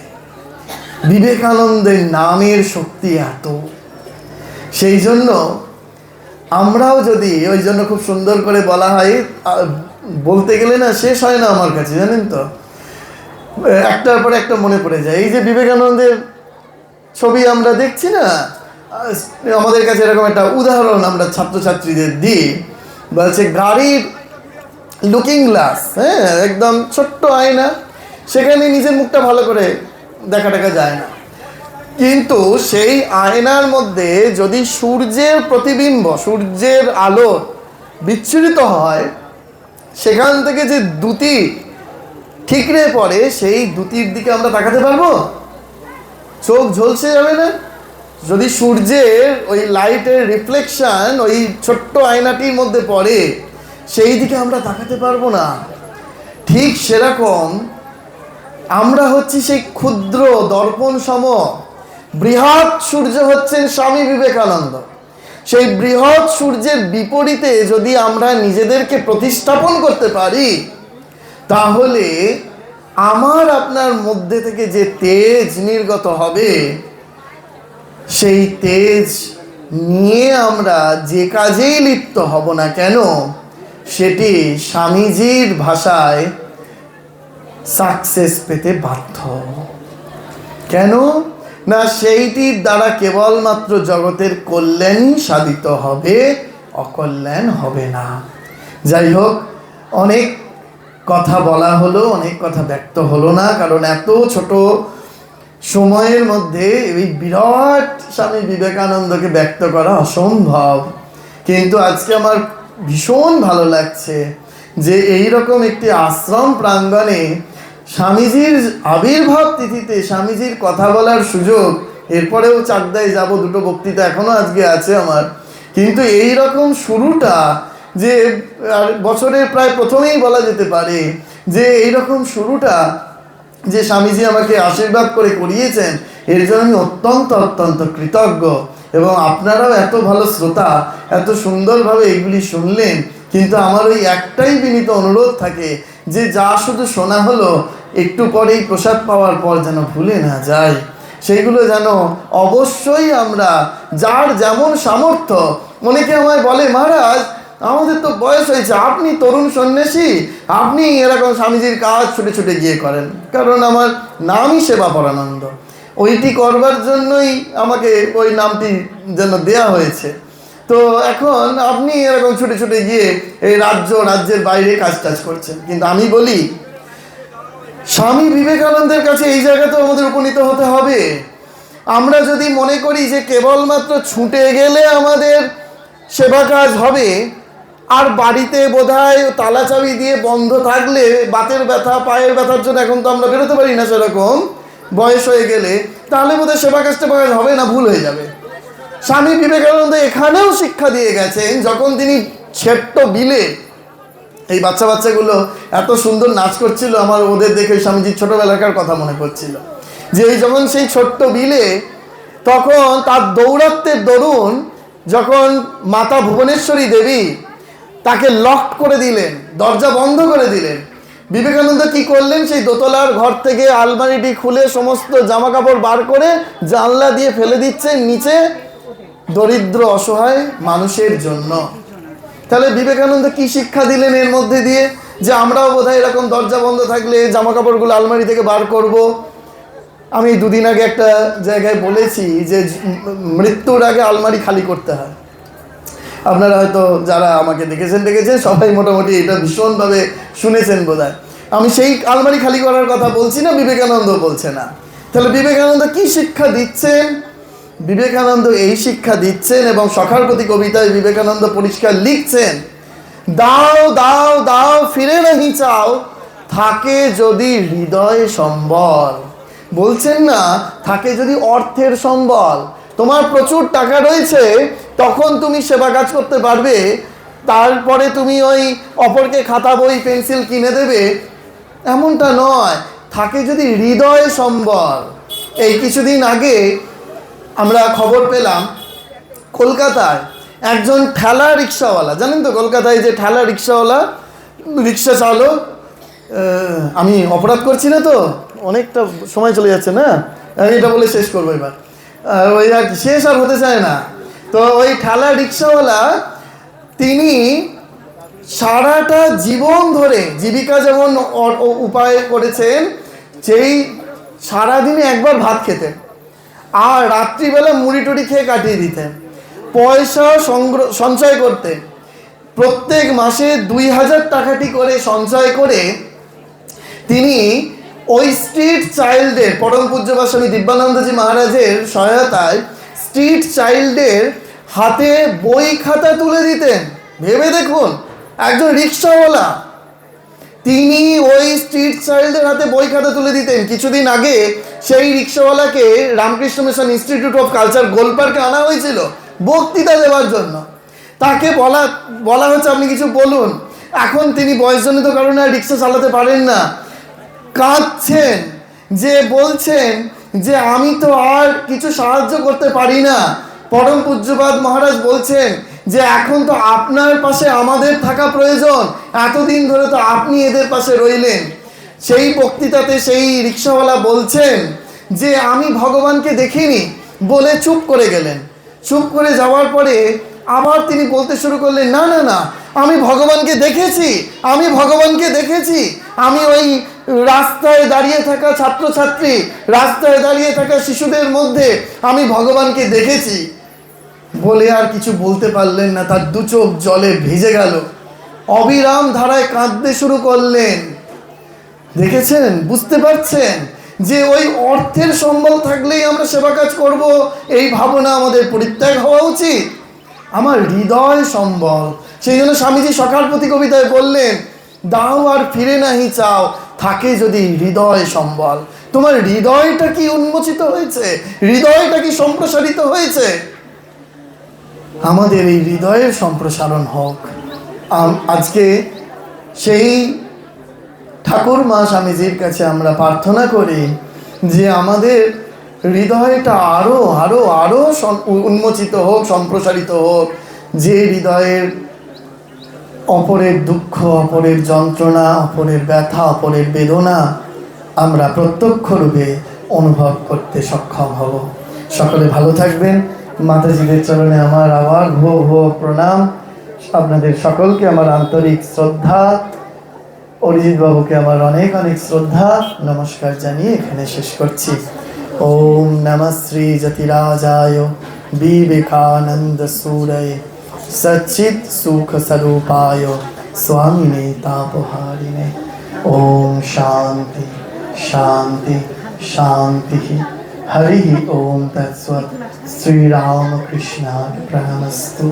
বিবেকানন্দের নামের শক্তি এত, সেই জন্য আমরাও যদি, ওই জন্য খুব সুন্দর করে বলা হয়, বলতে গেলে না শেষ হয় না আমার কাছে, জানেন তো, একটার পর একটা মনে পড়ে যায়। এই যে বিবেকানন্দের ছবি আমরা দেখছি না, আমাদের কাছে এরকম একটা উদাহরণ আমরা ছাত্রছাত্রীদের দিই, বলছে গাড়ির লুকিং গ্লাস, হ্যাঁ, একদম ছোট্ট আয়না, সেখানে নিজের মুখটা ভালো করে দেখা যায় না, কিন্তু সেই আয়নার মধ্যে যদি সূর্যের প্রতিবিম্ব, সূর্যের আলো বিচ্ছুরিত হয়, সেখান থেকে যে দ্যুতি ঠিকরে পড়ে, সেই দ্যুতির দিকে আমরা তাকাতে পারবো? চোখ ঝলসে যাবে না? যদি সূর্যের ওই লাইটের রিফ্লেকশন ওই ছোট্ট আয়নাটির মধ্যে পড়ে, সেই দিকে আমরা তাকাতে পারবো না। ঠিক সেরকম আমরা হচ্ছি সেই ক্ষুদ্র দর্পণ সম, বৃহৎ সূর্য হচ্ছেন স্বামী বিবেকানন্দ। সেই বৃহৎ সূর্যের বিপরীতে যদি আমরা নিজেদেরকে প্রতিস্থাপন করতে পারি, তাহলে আমার আপনার মধ্যে থেকে যে তেজ নির্গত হবে, সেই তেজ নিয়ে আমরা যে কাজেই লিপ্ত হব না কেন, সেটি স্বামীজির ভাষায় সাকসেস পেতে বাধ্য। কেন না, সেইটির দ্বারা কেবলমাত্র জগতের কল্যাণই সাধিত হবে, অকল্যাণ হবে না। যাই হোক, অনেক কথা বলা হলো, অনেক কথা ব্যক্ত হলো না, কারণ এত ছোট সময়ের মধ্যে এই বিরাট স্বামী বিবেকানন্দকে ব্যক্ত করা অসম্ভব। কিন্তু আজকে আমার ভীষণ ভালো লাগছে যে এই রকম একটি আশ্রম প্রাঙ্গণে স্বামীজির আবির্ভাব তিথিতে স্বামীজির কথা বলার সুযোগ, এরপরেও চাকদায় যাব, দুটো বক্তৃতা এখনো আজকে আছে আমার, কিন্তু এই রকম শুরুটা যে বছরের প্রায় প্রথমেই বলা যেতে পারে যে এই রকম শুরুটা যে স্বামীজি আমাকে আশীর্বাদ করে করিয়েছেন, এর জন্য আমি অত্যন্ত অত্যন্ত কৃতজ্ঞ। এবং আপনারাও এত ভালো শ্রোতা, এত সুন্দরভাবে এগুলি শুনলেন। কিন্তু আমার ওই একটাই বিনীত অনুরোধ থাকে যে যা শুধু শোনা হলো, একটু পরেই প্রসাদ পাওয়ার পর যেন ভুলে না যায়, সেইগুলো যেন অবশ্যই আমরা যার যেমন সামর্থ্য। অনেকে আমায় বলে, মহারাজ আমাদের তো বয়স হয়েছে, আপনি তরুণ সন্ন্যাসী, আপনি এরকম স্বামীজির কাজ ছুটে ছুটে গিয়ে করেন। কারণ আমার নামই সেবা পরানন্দ, ওইটি করবার জন্যই আমাকে ওই নামটি যেন দেয়া হয়েছে। তো এখন আপনি এরকম ছুটে ছুটে গিয়ে এই রাজ্যের বাইরে কাজ টাজ করছেন। কিন্তু আমি বলি, স্বামী বিবেকানন্দের কাছে এই জায়গাতেও আমাদের উপনীত হতে হবে। আমরা যদি মনে করি যে কেবলমাত্র ছুটে গেলে আমাদের সেবা কাজ হবে, আর বাড়িতে বোধহয় তালা চাবি দিয়ে বন্ধ থাকলে বাতের ব্যথা পায়ের ব্যথার জন্য এখন তো আমরা বেরোতে পারি না, সেরকম বয়স হয়ে গেলে, তাহলে বোধহয় সেবা কাজ হবে না, ভুল হয়ে যাবে। স্বামী বিবেকানন্দ এখানেও শিক্ষা দিয়ে গেছেন। যখন তিনি ছোট্ট বিলে, এই বাচ্চাগুলো এত সুন্দর নাচ করছিল, আমার ওদের দেখে স্বামীজির ছোটবেলাকার কথা মনে পড়ছিল। যে এই যখন সেই ছোট্ট বিলে, তখন তার দৌরাত্মের দরুন যখন মাতা ভুবনেশ্বরী দেবী তাকে লক করে দিলেন, দরজা বন্ধ করে দিলেন, বিবেকানন্দ কি করলেন, সেই দোতলার ঘর থেকে আলমারিটি খুলে সমস্ত জামা কাপড় বার করে জানলা দিয়ে ফেলে দিচ্ছেন নিচে, দরিদ্র অসহায় মানুষের জন্য। তাহলে বিবেকানন্দ কি শিক্ষা দিলেন এর মধ্যে দিয়ে? যে আমরাও বোধহয় এরকম দরজা বন্ধ থাকলে জামা কাপড়গুলো আলমারি থেকে বার করব। আমি দুদিন আগে একটা জায়গায় বলেছি যে মৃত্যুর আগে আলমারি খালি করতে হয়। আপনারা হয়তো যারা আমাকে দেখেছেন সবাই মোটামুটি এটা ভীষণভাবে শুনেছেন বোধহয়। আমি সেই আলমারি খালি করার কথা বলছি না, বিবেকানন্দ বলছে না। তাহলে বিবেকানন্দ কি শিক্ষা দিচ্ছেন? বিবেকানন্দ এই শিক্ষা দিচ্ছেন, এবং সখার প্রতি কবিতায় বিবেকানন্দ পরিষ্কার লিখছেন, দাও দাও দাও ফিরে নাহি চাও, থাকে যদি হৃদয় সম্বল। বলছেন না, থাকে যদি অর্থের সম্বল, তোমার প্রচুর টাকা রয়েছে, তখন তুমি সেবা কাজ করতে পারবে, তারপরে তুমি ওই অপরকে খাতা বই পেন্সিল কিনে দেবে, এমনটা নয়। থাকে যদি হৃদয় সম্বল। এই কিছুদিন আগে আমরা খবর পেলাম, কলকাতায় একজন ঠেলা রিক্সাওয়ালা, জানেন তো কলকাতায় যে ঠেলা রিক্সাওয়ালা, রিক্সা চালক, আমি অপরাধ করছি না তো, অনেকটা সময় চলে যাচ্ছে না, আমি এটা বলে শেষ করবো এবার, ওই আর শেষ আর হতে চায় না। তো ওই ঠেলা রিক্সাওয়ালা তিনি সারাটা জীবন ধরে জীবিকা যেমন উপায় করেছেন, সেই সারাদিনে একবার ভাত খেতেন আর রাত্রিবেলা মুড়ি টুড়ি খেয়ে কাটিয়ে দিতেন। পয়সা সঞ্চয় করতেন, প্রত্যেক মাসে 2000 টাকাটি করে সঞ্চয় করে তিনি ওই স্ট্রিট চাইল্ডের, পরম পূজ্যপাদ স্বামী দিব্যানন্দজি মহারাজের সহায়তায় স্ট্রিট চাইল্ডের হাতে বই খাতা তুলে দিতেন। ভেবে দেখুন, একজন রিক্সাওয়ালা তিনি ওই স্ট্রিট চাইল্ডের হাতে বই খাতা তুলে দিতেন। কিছুদিন আগে সেই রিক্সাওয়ালাকে Ramakrishna Mission Institute of Culture গোলপার্কে আনা হয়েছিল বক্তৃতা দেওয়ার জন্য। তাকে বলা হচ্ছে আপনি কিছু বলুন। এখন তিনি বয়সজনিত কারণে আর রিক্সা চালাতে পারেন না, কাঁদছেন, যে বলছেন যে আমি তো আর কিছু সাহায্য করতে পারি না। পরম পূজ্যপাদ মহারাজ বলছেন যে এখন তো আপনার পাশে আমাদের থাকা প্রয়োজন, এতদিন ধরে তো আপনি এদের পাশে রইলেন। সেই বক্তৃতাতে সেই রিক্সাওয়ালা বলছেন যে আমি ভগবানকে দেখিনি বলে চুপ করে গেলেন। চুপ করে যাওয়ার পরে আবার তিনি বলতে শুরু করলেন, না না না, আমি ভগবানকে দেখেছি, আমি ভগবানকে দেখেছি। আমি ওই রাস্তায় দাঁড়িয়ে থাকা ছাত্রছাত্রী, রাস্তায় দাঁড়িয়ে থাকা শিশুদের মধ্যে আমি ভগবানকে দেখেছি। বলে আর কিছু বলতে পারলেন না, তার দু চোখ জলে ভিজে গেল, অবিরাম ধারায় কাঁদতে শুরু করলেন। দেখেছেন, বুঝতে পারছেন যে ওই অর্থের সম্বল থাকলেই আমরা সেবা কাজ করব, এই ভাবনা আমাদের পরিত্যাগ হওয়া উচিত। আমার হৃদয় সম্বল। সেই জন্য স্বামীজি সখার প্রতি কবিতায় বললেন, দাও আর ফিরে নাহি চাও, থাকে যদি হৃদয় সম্বল। তোমার হৃদয়টা কি উন্মোচিত হয়েছে? হৃদয়টা কি সম্প্রসারিত হয়েছে? আমাদের এই হৃদয়ের সম্প্রসারণ হোক। আজকে সেই ঠাকুর মা স্বামীজির কাছে আমরা প্রার্থনা করি যে আমাদের হৃদয়টা আরো আরো আরো উন্মোচিত হোক, সম্প্রসারিত হোক, যে হৃদয়ের অপরের দুঃখ, অপরের যন্ত্রণা, অপরের ব্যথা, অপরের বেদনা আমরা প্রত্যক্ষ রূপে অনুভব করতে সক্ষম হব। সকলে ভালো থাকবেন। মাতাজিদের চরণে আমার আবার ভো ভো প্রণাম। আপনাদের সকলকে আমার আন্তরিক শ্রদ্ধা, অরিজিৎ বাবুকে আমার অনেক অনেক শ্রদ্ধা নমস্কার জানিয়ে এখানে শেষ করছি। ওম নমঃ শ্রী যতিরাজায় বিবেকানন্দ সুরয়ে সচ্চিৎ সুখ স্বরূপায় স্বামিনে তাপহারিণে। ওম শান্তি শান্তি শান্তি। হরি ওম তৎসৎ। শ্রীরামকৃষ্ণায় প্রণমস্তু।